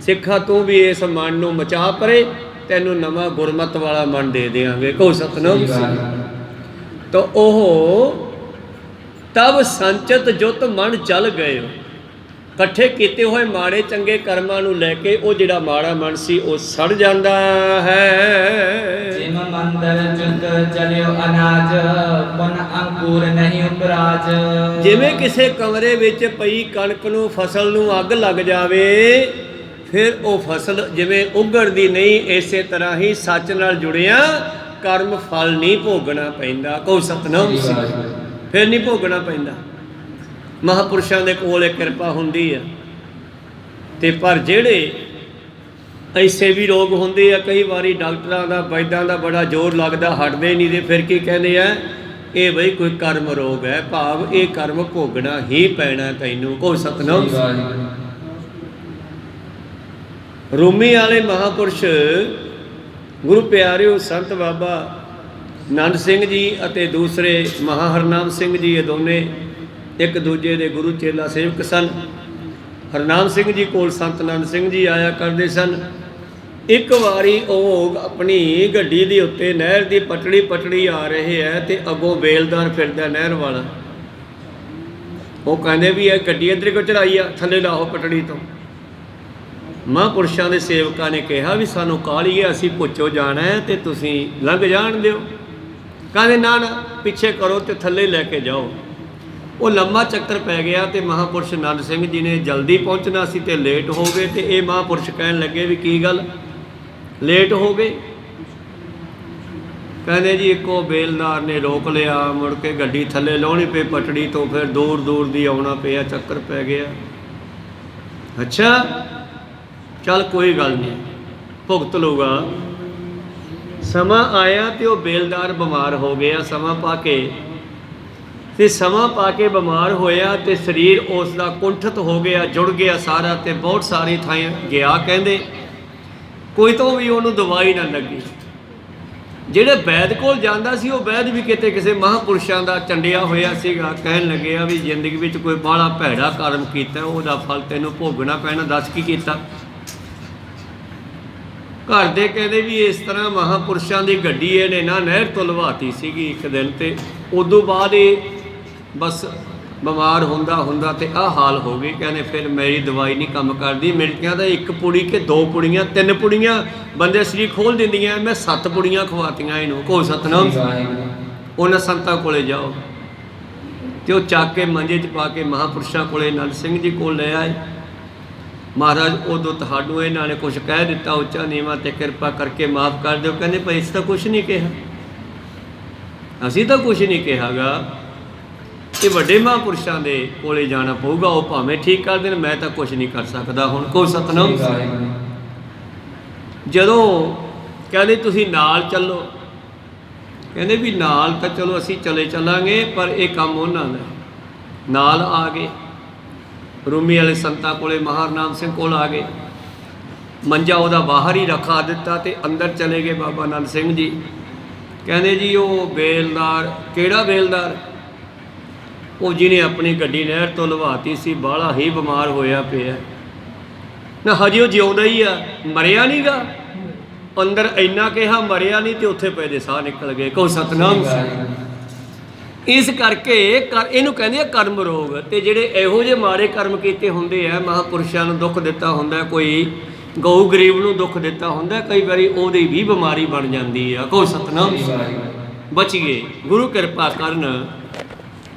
ਸਿੱਖਾ ਤੂੰ ਵੀ ਇਸ ਮਨ ਨੂੰ ਮਚਾ ਪਰੇ, ਤੈਨੂੰ ਨਵਾਂ ਗੁਰਮਤ ਵਾਲਾ ਮਨ ਦੇ ਦਿਆਂਗੇ। ਕਹੋ ਸਤਿਨਾਮ। ਤਾਂ ਉਹ ਤਬ ਸੰਚਿਤ ਜੁਤ ਮਨ ਜਲ ਗਏ। ਇਕੱਠੇ ਕੀਤੇ ਹੋਏ ਮਾੜੇ ਚੰਗੇ ਕਰਮਾਂ ਨੂੰ ਲੈ ਕੇ ਉਹ ਜਿਹੜਾ ਮਾੜਾ ਮਨ ਸੀ ਉਹ ਸੜ ਜਾਂਦਾ ਹੈ। ਜਿਮ ਮੰਦਰ ਜੁਗ ਚਲਿਓ ਅਨਾਜ, ਪੁਨ ਅੰਕੁਰ ਨਹੀਂ ਉਪਰਾਜ। ਜਿਵੇਂ ਕਿਸੇ ਕਮਰੇ ਵਿੱਚ ਪਈ ਕਣਕ ਨੂੰ, ਫਸਲ ਨੂੰ ਅੱਗ ਲੱਗ ਜਾਵੇ, ਫਿਰ ਉਹ ਫਸਲ ਜਿਵੇਂ ਉਗੜਦੀ ਨਹੀਂ, ਇਸੇ ਤਰ੍ਹਾਂ ਹੀ ਸੱਚ ਨਾਲ ਜੁੜਿਆ ਕਰਮ ਫਲ ਨਹੀਂ ਭੋਗਣਾ ਪੈਂਦਾ। ਕਹੋ ਸਤਿਨਾਮ। ਫਿਰ ਨਹੀਂ ਭੋਗਣਾ ਪੈਂਦਾ। ਮਹਾਂਪੁਰਸ਼ਾਂ ਦੇ ਕੋਲ ਇਹ ਕਿਰਪਾ ਹੁੰਦੀ ਆ। ਤੇ ਪਰ ਜਿਹੜੇ ਐਸੇ ਵੀ ਰੋਗ ਹੁੰਦੇ ਆ, ਕਈ ਵਾਰੀ ਡਾਕਟਰਾਂ ਦਾ ਵੈਦਾਂ ਦਾ ਬੜਾ ਜ਼ੋਰ ਲੱਗਦਾ, ਹਟਦੇ ਨਹੀਂ। ਦੇ ਫਿਰ ਕੀ ਕਹਿੰਦੇ ਆ? ਇਹ ਬਈ ਕੋਈ ਕਰਮ ਰੋਗ ਹੈ, ਭਾਵ ਇਹ ਕਰਮ ਭੋਗਣਾ ਹੀ ਪੈਣਾ ਤੈਨੂੰ। ਕਹੋ ਸਤਿਨਾਮ। ਰੂਮੀ ਵਾਲੇ ਮਹਾਂਪੁਰਸ਼ ਗੁਰੂ ਪਿਆਰਿਓ ਸੰਤ ਬਾਬਾ ਨੰਦ ਸਿੰਘ ਜੀ ਅਤੇ ਦੂਸਰੇ ਮਹਾਹਰਨਾਮ ਸਿੰਘ ਜੀ, ਇਹ ਦੋਨੇ ਇੱਕ ਦੂਜੇ ਦੇ ਗੁਰੂ ਚੇਲਾ ਸੇਵਕ ਸਨ। ਹਰਨਾਮ ਸਿੰਘ ਜੀ ਕੋਲ ਸੰਤ ਨੰਦ ਸਿੰਘ ਜੀ ਆਇਆ ਕਰਦੇ ਸਨ। ਇੱਕ ਵਾਰੀ ਉਹ ਆਪਣੀ ਗੱਡੀ ਦੇ ਉੱਤੇ ਨਹਿਰ ਦੀ ਪਟੜੀ ਆ ਰਹੇ ਹੈ ਤੇ ਅੱਗੋਂ ਬੇਲਦਾਰ ਫਿਰਦਾ ਨਹਿਰ ਵਾਲਾ। ਉਹ ਕਹਿੰਦੇ ਵੀ ਇਹ ਗੱਡੀ ਇੱਧਰ ਕਿਉਂ ਚੜਾਈ ਆ, ਥੱਲੇ ਲਾਓ ਪਟੜੀ ਤੋਂ। ਮਹਾਂਪੁਰਸ਼ਾਂ ਦੇ ਸੇਵਕਾਂ ਨੇ ਕਿਹਾ ਵੀ ਸਾਨੂੰ ਕਾਹਲੀ ਹੈ, ਅਸੀਂ ਭੁੱਚੋ ਜਾਣਾ ਹੈ ਤੇ ਤੁਸੀਂ ਲੰਘ ਜਾਣ ਦਿਓ। ਕਹਿੰਦੇ ਨਾ ਨਾ, ਪਿੱਛੇ ਕਰੋ ਤੇ ਥੱਲੇ ਲੈ ਕੇ ਜਾਓ। ਉਹ ਲੰਮਾ ਚੱਕਰ ਪੈ ਗਿਆ ਤੇ ਮਹਾਂਪੁਰਸ਼ ਨੰਦ ਸਿੰਘ ਜੀ ਨੇ ਜਲਦੀ ਪਹੁੰਚਣਾ ਸੀ ਤੇ ਲੇਟ ਹੋ ਗਏ। ਤੇ ਇਹ ਮਹਾਂਪੁਰਸ਼ ਕਹਿਣ ਲੱਗੇ ਵੀ ਕੀ ਗੱਲ ਲੇਟ ਹੋ ਗਏ? ਕਹਿੰਦੇ ਜੀ ਇੱਕੋ ਬੇਲਦਾਰ ਨੇ ਰੋਕ ਲਿਆ, ਮੁੜ ਕੇ ਗੱਡੀ ਥੱਲੇ ਲਾਉਣੀ ਪਈ ਪਟੜੀ ਤੋਂ, ਫਿਰ ਦੂਰ ਦੂਰ ਦੀ ਆਉਣਾ ਪਿਆ, ਚੱਕਰ ਪੈ ਗਿਆ। ਅੱਛਾ ਚੱਲ ਕੋਈ ਗੱਲ ਨਹੀਂ, ਭੁਗਤ ਲਊਗਾ। ਸਮਾਂ ਆਇਆ ਤੇ ਉਹ ਬੇਲਦਾਰ ਬਿਮਾਰ ਹੋ ਗਿਆ। ਸਮਾਂ ਪਾ ਕੇ ਬਿਮਾਰ ਹੋਇਆ ਤੇ ਸਰੀਰ ਉਸ ਦਾ ਕੁੰਠਿਤ ਹੋ ਗਿਆ, ਜੁੜ ਗਿਆ ਸਾਰਾ ਤੇ ਬਹੁਤ ਸਾਰੀ ਥਾਂ ਗਿਆ। ਕਹਿੰਦੇ ਕੋਈ ਤੋਂ ਵੀ ਉਹਨੂੰ ਦਵਾਈ ਨਾ ਲੱਗੀ। ਜਿਹੜੇ ਵੈਦ ਕੋਲ ਜਾਂਦਾ ਸੀ ਉਹ ਵੈਦ ਵੀ ਕਿਤੇ ਕਿਸੇ ਮਹਾਂਪੁਰਸ਼ਾਂ ਦਾ ਚੰਡਿਆ ਹੋਇਆ ਸੀਗਾ। ਕਹਿਣ ਲੱਗਿਆ ਵੀ ਜ਼ਿੰਦਗੀ ਵਿੱਚ ਕੋਈ ਬਾਹਲਾ ਭੈੜਾ ਕਰਮ ਕੀਤਾ, ਉਹਦਾ ਫਲ ਤੈਨੂੰ ਭੋਗਣਾ ਪੈਣਾ। ਦੱਸ ਕੀ ਕੀਤਾ? ਘਰ ਦੇ ਕਹਿੰਦੇ ਵੀ ਇਸ ਤਰ੍ਹਾਂ ਮਹਾਂਪੁਰਸ਼ਾਂ ਦੀ ਗੱਡੀ ਇਹਨੇ ਨਾ ਨਹਿਰ ਤੋਂ ਲਵਾਤੀ ਸੀਗੀ ਇੱਕ ਦਿਨ, ਤੇ ਉਦੋਂ ਬਾਅਦ ਇਹ ਬਸ ਬਿਮਾਰ ਹੁੰਦਾ ਤੇ ਆਹ ਹਾਲ ਹੋ ਗਈ। ਕਹਿੰਦੇ ਫਿਰ ਮੇਰੀ ਦਵਾਈ ਨਹੀਂ ਕੰਮ ਕਰਦੀ। ਮਿਲਕਿਆਂ ਦਾ ਇੱਕ ਪੁੜੀ ਕਿ ਦੋ ਪੁੜੀਆਂ, ਤਿੰਨ ਪੁੜੀਆਂ ਬੰਦੇ ਸਰੀਰ ਖੋਲ ਦਿੰਦੀਆਂ। ਮੈਂ 7 ਪੁੜੀਆਂ ਖਵਾਤੀਆਂ ਇਹਨੂੰ। ਕਹੋ ਸਤਿਨਾਮ। ਉਹਨਾਂ ਸੰਤਾਂ ਕੋਲੇ ਜਾਓ ਤੇ ਉਹ ਚੱਕ ਕੇ ਮੰਜੇ 'ਚ ਪਾ ਕੇ ਮਹਾਂਪੁਰਸ਼ਾਂ ਕੋਲੇ ਨੰਦ ਸਿੰਘ ਜੀ ਕੋਲ ਲੈ ਆਏ। ਮਹਾਰਾਜ ਉਦੋਂ ਤੁਹਾਨੂੰ ਇਹਨਾਂ ਨੇ ਕੁਛ ਕਹਿ ਦਿੱਤਾ ਉੱਚਾ ਨੀਵਾਂ, ਤੇ ਕਿਰਪਾ ਕਰਕੇ ਮਾਫ਼ ਕਰ ਦਿਓ। ਕਹਿੰਦੇ ਭਾਈ ਅਸੀਂ ਤਾਂ ਕੁਛ ਨਹੀਂ ਕਿਹਾ, ਅਸੀਂ ਤਾਂ ਕੁਛ ਨਹੀਂ ਕਿਹਾਗਾ। ਇਹ ਵੱਡੇ ਮਹਾਂਪੁਰਸ਼ਾਂ ਦੇ ਕੋਲੇ ਜਾਣਾ ਪਊਗਾ, ਉਹ ਭਾਵੇਂ ਠੀਕ ਕਰ ਦੇਣ, ਮੈਂ ਤਾਂ ਕੁਛ ਨਹੀਂ ਕਰ ਸਕਦਾ। ਹੁਣ ਕਹੋ ਸਤਿਨਾਮ। ਜਦੋਂ ਕਹਿੰਦੇ ਤੁਸੀਂ ਨਾਲ ਚੱਲੋ, ਕਹਿੰਦੇ ਵੀ ਨਾਲ ਤਾਂ ਚਲੋ ਅਸੀਂ ਚੱਲਾਂਗੇ, ਪਰ ਇਹ ਕੰਮ ਉਹਨਾਂ ਦਾ। ਨਾਲ ਆ ਗਏ, ਰੂਮੀ ਵਾਲੇ ਸੰਤਾਂ ਕੋਲੇ ਮਹਾਰਨਾਮ ਸਿੰਘ ਕੋਲ ਆ ਗਏ। ਮੰਜਾ ਉਹਦਾ ਬਾਹਰ ਹੀ ਰਖਾ ਦਿੱਤਾ ਤੇ ਅੰਦਰ ਚਲੇ ਗਏ ਬਾਬਾ ਨੰਦ ਸਿੰਘ ਜੀ। ਕਹਿੰਦੇ ਜੀ ਉਹ ਬੇਲਦਾਰ, ਕਿਹੜਾ ਬੇਲਦਾਰ? ਉਹ ਜਿਹਨੇ ਆਪਣੀ ਗੱਡੀ ਨਹਿਰ ਤੋਂ ਲਵਾਤੀ ਸੀ, ਬਾਹਲਾ ਹੀ ਬਿਮਾਰ ਹੋਇਆ ਪਿਆ ਨਾ। ਹਜੇ ਉਹ ਜਿਉਂਦਾ ਹੀ ਆ, ਮਰਿਆ ਨਹੀਂ ਗਾ। ਅੰਦਰ ਇੰਨਾ ਕਿਹਾ ਮਰਿਆ ਨਹੀਂ ਤੇ ਉੱਥੇ ਪਏ ਦੇ ਸਾਹ ਨਿਕਲ ਗਏ। ਕਹੋ ਸਤਿਨਾਮ। ਇਸ ਕਰਕੇ ਇਹਨੂੰ ਕਹਿੰਦੇ ਆ ਕਰਮ ਰੋਗ। ਤੇ ਜਿਹੜੇ ਇਹੋ ਜਿਹੇ ਮਾੜੇ ਕਰਮ ਕੀਤੇ ਹੁੰਦੇ ਆ, ਮਹਾਂਪੁਰਸ਼ਾਂ ਨੂੰ ਦੁੱਖ ਦਿੱਤਾ ਹੁੰਦਾ, ਕੋਈ ਗਊ ਗਰੀਬ ਨੂੰ ਦੁੱਖ ਦਿੱਤਾ ਹੁੰਦਾ, ਕਈ ਵਾਰੀ ਉਹਦੀ ਵੀ ਬਿਮਾਰੀ ਬਣ ਜਾਂਦੀ ਆ। ਕਹੋ ਸਤਿਨਾਮ। ਬਚੀਏ, ਗੁਰੂ ਕਿਰਪਾ ਕਰਨ।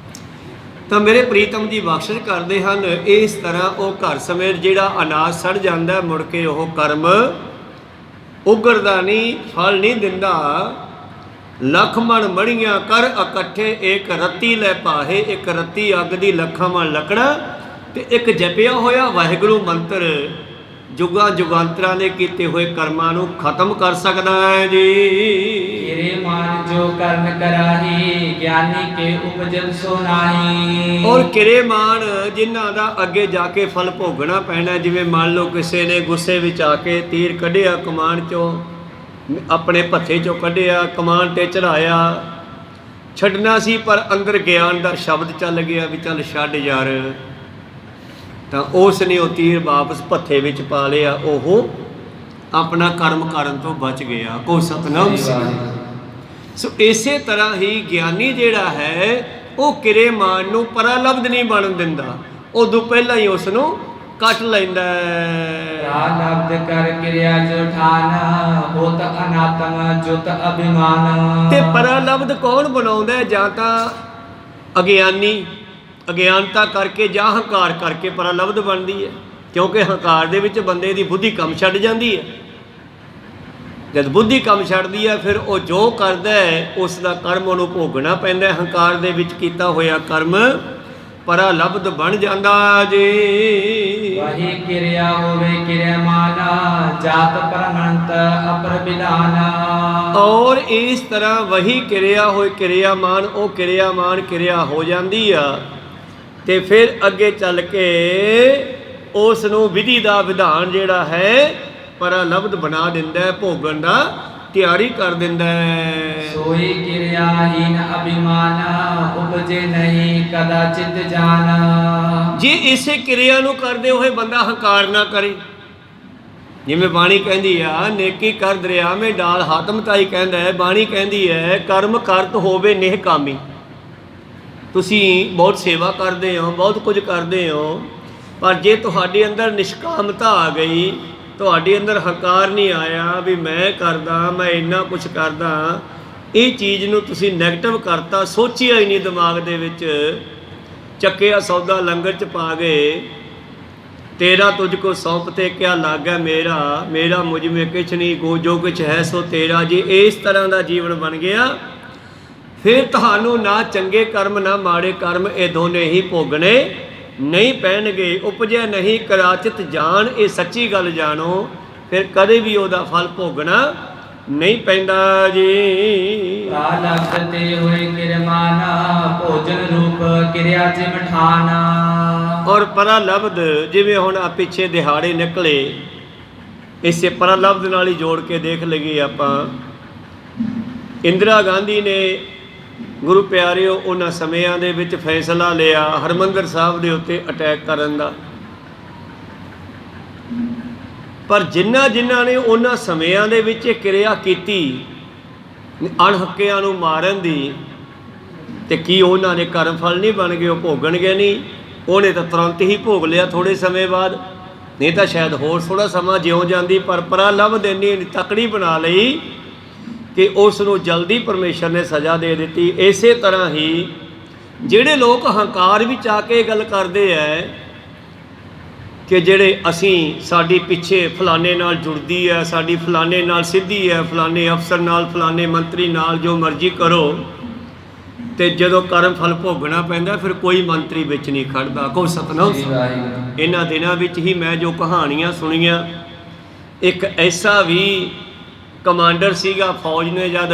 ਤਾਂ ਮੇਰੇ ਪ੍ਰੀਤਮ ਜੀ ਬਖਸ਼ਿਸ਼ ਕਰਦੇ ਹਨ। ਇਸ ਤਰ੍ਹਾਂ ਉਹ ਘਰ ਸਮੇਤ ਜਿਹੜਾ ਅਨਾਜ ਸੜ ਜਾਂਦਾ, ਮੁੜ ਕੇ ਉਹ ਕਰਮ ਉਗਰਦਾ ਨਹੀਂ, ਫਲ ਨਹੀਂ ਦਿੰਦਾ। ਲੱਖ ਮਣ ਮੜੀਆਂ ਕਰ ਇਕੱਠੇ, ਇੱਕ ਰੱਤੀ ਲੈ ਪਾਹੇ। ਇੱਕ ਰੱਤੀ ਅੱਗ ਦੀ, ਲੱਖਾਂ ਮਣ ਲੱਕੜਾ, ਤੇ ਇੱਕ ਜਪਿਆ ਹੋਇਆ ਵਾਹਿਗੁਰੂ ਮੰਤਰ ਜੁਗਾਂ ਜੁਗਾਂਤਰਾਂ ਦੇ ਕੀਤੇ ਹੋਏ ਕਰਮਾਂ ਨੂੰ ਖਤਮ ਕਰ ਸਕਦਾ ਹੈ ਜੀ। किरे मान जो कर्म कराही ज्ञानी के उपजन सो नाही। ਔਰ ਕਿਰੇਮਾਨ ਜਿਨ੍ਹਾਂ ਦਾ ਅੱਗੇ ਜਾ ਕੇ ਫਲ ਭੋਗਣਾ ਪੈਣਾ। ਜਿਵੇਂ ਮੰਨ ਲਓ ਕਿਸੇ ਨੇ ਗੁੱਸੇ ਵਿੱਚ ਆ ਕੇ ਤੀਰ ਕੱਢਿਆ ਕਮਾਨ ਚੋਂ, ਆਪਣੇ ਭੱਥੇ ਚੋਂ ਕੱਢਿਆ, ਕਮਾਨ ਤੇ ਚੜਾਇਆ, ਛੱਡਣਾ ਸੀ ਪਰ ਅੰਦਰ ਗਿਆਨ ਦਾ ਸ਼ਬਦ ਚੱਲ ਗਿਆ ਵੀ ਚੱਲ ਛੱਡ ਯਾਰ, ਤਾਂ ਉਸ ਨੇ ਉਹ ਤੀਰ ਵਾਪਸ ਭੱਥੇ ਵਿੱਚ ਪਾ ਲਿਆ, ਉਹ ਆਪਣਾ ਕਰਮ ਕਰਨ ਤੋਂ ਬਚ ਗਿਆ। ਕੋ ਸਤਨਾਮ ਸਿੰਘ। ਸੋ ਇਸੇ ਤਰ੍ਹਾਂ ਹੀ ਗਿਆਨੀ ਜਿਹੜਾ ਹੈ ਉਹ ਕਿਰੇਮਾਨ ਨੂੰ ਪਰਾਲਬਧ ਨਹੀਂ ਬਣਨ ਦਿੰਦਾ, ਉਦੋਂ ਪਹਿਲਾਂ ਹੀ ਉਸ ਨੂੰ ਕੱਟ ਲੈਂਦਾ ਹੈ। प्रारब्ध कर क्रिया जो ठान होत अनात्म जुत अभिमान। ਤੇ ਪਰਾਲਬਧ ਕੌਣ ਬਣਾਉਂਦਾ ਹੈ? ਜਾਂ ਤਾਂ ਅਗਿਆਨੀ ਅਗਿਆਨਤਾ ਕਰਕੇ ਜਾਂ ਹੰਕਾਰ ਕਰਕੇ ਪਰਾਲਬਧ ਬਣਦੀ ਹੈ, ਕਿਉਂਕਿ ਹੰਕਾਰ ਦੇ ਵਿੱਚ ਬੰਦੇ ਦੀ ਬੁੱਧੀ ਕੰਮ ਛੱਡ ਜਾਂਦੀ ਹੈ। ਜਦ ਬੁੱਧੀ ਕੰਮ ਛੱਡਦੀ ਹੈ ਫਿਰ ਉਹ ਜੋ ਕਰਦਾ ਹੈ ਉਸ ਦਾ ਕਰਮ ਉਹਨੂੰ ਭੋਗਣਾ ਪੈਂਦਾ ਹੈ। ਹੰਕਾਰ ਦੇ ਵਿੱਚ ਕੀਤਾ ਹੋਇਆ ਕਰਮ ਪਰਾਲਬਧ ਬਣ ਜਾਂਦਾ ਜੀ। वही क्रिया होवे क्रियामान जात परमंत अपर विधान। ਔਰ ਇਸ ਤਰ੍ਹਾਂ ਵਹੀ ਕਿਰਿਆ ਹੋਈ ਕਿਰਿਆਮਾਨ, ਉਹ ਕਿਰਿਆਮਾਨ ਕਿਰਿਆ ਹੋ ਜਾਂਦੀ ਆ ਤੇ ਫਿਰ ਅੱਗੇ ਚੱਲ ਕੇ ਉਸ ਨੂੰ ਵਿਧੀ ਦਾ ਵਿਧਾਨ ਜਿਹੜਾ ਹੈ ਪਰਾਲਬਧ ਬਣਾ ਦਿੰਦਾ ਹੈ, ਭੋਗਣ ਦਾ ਤਿਆਰੀ ਕਰ ਦਿੰਦਾ ਹੈ। सोई क्रियाहीन अभिमान उपजे नहीं कदाचित जान। ਜੇ ਇਸੇ ਕਿਰਿਆ ਨੂੰ ਕਰਦੇ ਹੋਏ ਬੰਦਾ ਹੰਕਾਰ ਨਾ ਕਰੇ, ਜਿਵੇਂ ਬਾਣੀ ਕਹਿੰਦੀ ਆ ਨੇਕੀ ਕਰ ਦਰਿਆ ਮੇ ਡਾਲ, ਹਾਤਮ ਤਾਈ ਕਹਿੰਦਾ ਹੈ, ਬਾਣੀ ਕਹਿੰਦੀ ਹੈ ਕਰਮ ਕਰਤ ਹੋਵੇ ਨਿਹਕਾਮੀ। ਤੁਸੀਂ ਬਹੁਤ ਸੇਵਾ ਕਰਦੇ ਹੋ, ਬਹੁਤ ਕੁਝ ਕਰਦੇ ਹੋ, ਪਰ ਜੇ ਤੁਹਾਡੇ ਅੰਦਰ ਨਿਸ਼ਕਾਮਤਾ ਆ ਗਈ, ਤੁਹਾਡੇ ਅੰਦਰ ਹੰਕਾਰ ਨਹੀਂ ਆਇਆ ਵੀ ਮੈਂ ਕਰਦਾ, ਮੈਂ ਇੰਨਾ ਕੁਝ ਕਰਦਾ, ਇਹ ਚੀਜ਼ ਨੂੰ ਤੁਸੀਂ ਨੈਗੇਟਿਵ ਕਰਤਾ, ਸੋਚਿਆ ਹੀ ਨਹੀਂ ਦਿਮਾਗ ਦੇ ਵਿੱਚ, ਚੱਕਿਆ ਸੌਦਾ ਲੰਗਰ 'ਚ ਪਾ ਗਏ, ਤੇਰਾ ਤੁਝ ਕੋ ਸੌਂਪਤੇ ਕਿਆ ਲਾਗਾ ਮੇਰਾ, ਮੇਰਾ ਮੁਝ ਮੇ ਕਿਛ ਨਹੀਂ ਕੋ ਜੋ ਕੁਛ ਹੈ ਸੋ ਤੇਰਾ। ਜੇ ਇਸ ਤਰ੍ਹਾਂ ਦਾ ਜੀਵਨ ਬਣ ਗਿਆ ਫਿਰ ਤੁਹਾਨੂੰ ਨਾ ਚੰਗੇ ਕਰਮ ਨਾ ਮਾੜੇ ਕਰਮ ਇਹ ਦੋਨੇ ਹੀ ਭੋਗਣੇ ਨਹੀਂ ਪੈਣਗੇ। ਉਪਜੈ ਨਹੀਂ ਕਰਾਚਿਤ ਜਾਣ, ਇਹ ਸੱਚੀ ਗੱਲ ਜਾਣੋ, ਫਿਰ ਕਦੇ ਵੀ ਉਹਦਾ ਫਲ ਭੋਗਣਾ ਨਹੀਂ ਪੈਂਦਾ ਜੀ। प्रारब्ध ते हुए क्रियमान भोजन रूप क्रिया जिम ठान। ਔਰ ਪਰਾਲਬਧ ਜਿਵੇਂ ਹੁਣ ਆ ਪਿੱਛੇ ਦਿਹਾੜੇ ਨਿਕਲੇ, ਇਸੇ ਪਰਾਲਬਧ ਨਾਲ ਹੀ ਜੋੜ ਕੇ ਦੇਖ ਲਈਏ ਆਪਾਂ। ਇੰਦਰਾ ਗਾਂਧੀ ਨੇ ਗੁਰੂ ਪਿਆਰਿਓ ਉਹਨਾਂ ਸਮਿਆਂ ਦੇ ਵਿੱਚ ਫੈਸਲਾ ਲਿਆ ਹਰਿਮੰਦਰ ਸਾਹਿਬ ਦੇ ਉੱਤੇ ਅਟੈਕ ਕਰਨ ਦਾ, ਪਰ ਜਿਨ੍ਹਾਂ ਨੇ ਉਹਨਾਂ ਸਮਿਆਂ ਦੇ ਵਿੱਚ ਇਹ ਕਿਰਿਆ ਕੀਤੀ ਅਣਹੱਕਿਆਂ ਨੂੰ ਮਾਰਨ ਦੀ, ਤੇ ਕੀ ਉਹਨਾਂ ਦੇ ਕਰਮ ਫਲ ਨਹੀਂ ਬਣ ਗਏ? ਉਹ ਭੋਗਣਗੇ ਨਹੀਂ। ਉਹਨੇ ਤਾਂ ਤੁਰੰਤ ਹੀ ਭੋਗ ਲਿਆ ਥੋੜ੍ਹੇ ਸਮੇਂ ਬਾਅਦ, ਨਹੀਂ ਤਾਂ ਸ਼ਾਇਦ ਹੋਰ ਥੋੜ੍ਹਾ ਸਮਾਂ ਜਿਉਂ ਜਾਂਦੀ, ਪਰ ਪਰਾਲਬਧ ਇੰਨੀ ਤਕੜੀ ਬਣਾ ਲਈ ਕਿ ਉਸ ਨੂੰ ਜਲਦੀ ਪਰਮੇਸ਼ਰ ਨੇ ਸਜ਼ਾ ਦੇ ਦਿੱਤੀ। ਇਸੇ ਤਰ੍ਹਾਂ ਹੀ ਜਿਹੜੇ ਲੋਕ ਹੰਕਾਰ ਵਿੱਚ ਆ ਕੇ ਗੱਲ ਕਰਦੇ ਹੈ ਕਿ ਜਿਹੜੇ ਅਸੀਂ ਸਾਡੀ ਪਿੱਛੇ ਫਲਾਣੇ ਨਾਲ ਜੁੜਦੀ ਹੈ, ਸਾਡੀ ਫਲਾਣੇ ਨਾਲ ਸਿੱਧੀ ਹੈ, ਫਲਾਣੇ ਅਫਸਰ ਨਾਲ, ਫਲਾਣੇ ਮੰਤਰੀ ਨਾਲ, ਜੋ ਮਰਜ਼ੀ ਕਰੋ, ਤੇ ਜਦੋਂ ਕਰਮ ਫਲ ਭੋਗਣਾ ਪੈਂਦਾ ਫਿਰ ਕੋਈ ਮੰਤਰੀ ਵਿੱਚ ਨਹੀਂ ਖੜਦਾ। ਕੋ ਸਤਨਾਮ। ਇਹਨਾਂ ਦਿਨਾਂ ਵਿੱਚ ਹੀ ਮੈਂ ਜੋ ਕਹਾਣੀਆਂ ਸੁਣੀਆਂ, ਇੱਕ ਐਸਾ ਵੀ ਕਮਾਂਡਰ ਸੀਗਾ ਫੌਜ ਨੇ, ਜਦ